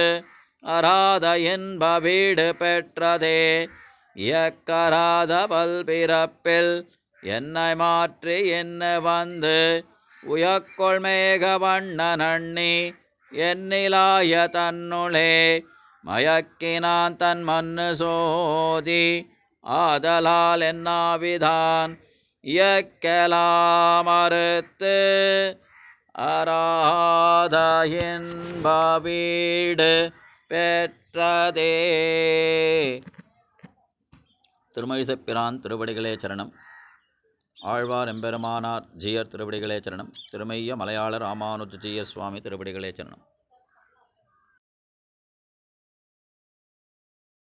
அராத இன்ப வீடு பெற்றதே இயக்கராத பல்பிறப்பில் என்னை மாற்றி என்ன வந்து உயக்கொள் மேக வண்ணனண்ணி என்னிலாய தன்னுளே மயக்கினான் தன் மன்னு சோதி ஆதலால் என்னாவிதான் இயக்கலா மறுத்து அராத இன்ப வீடு பெற்றதே. திருமழிசைப்பிரான் திருவடிகளே சரணம். ஆழ்வார் எம்பெருமானார் ஜீயர் திருவடிகளே சரணம். திருமைய மலையாள ராமானுஜ ஜீயர் சுவாமி திருவடிகளே சரணம்.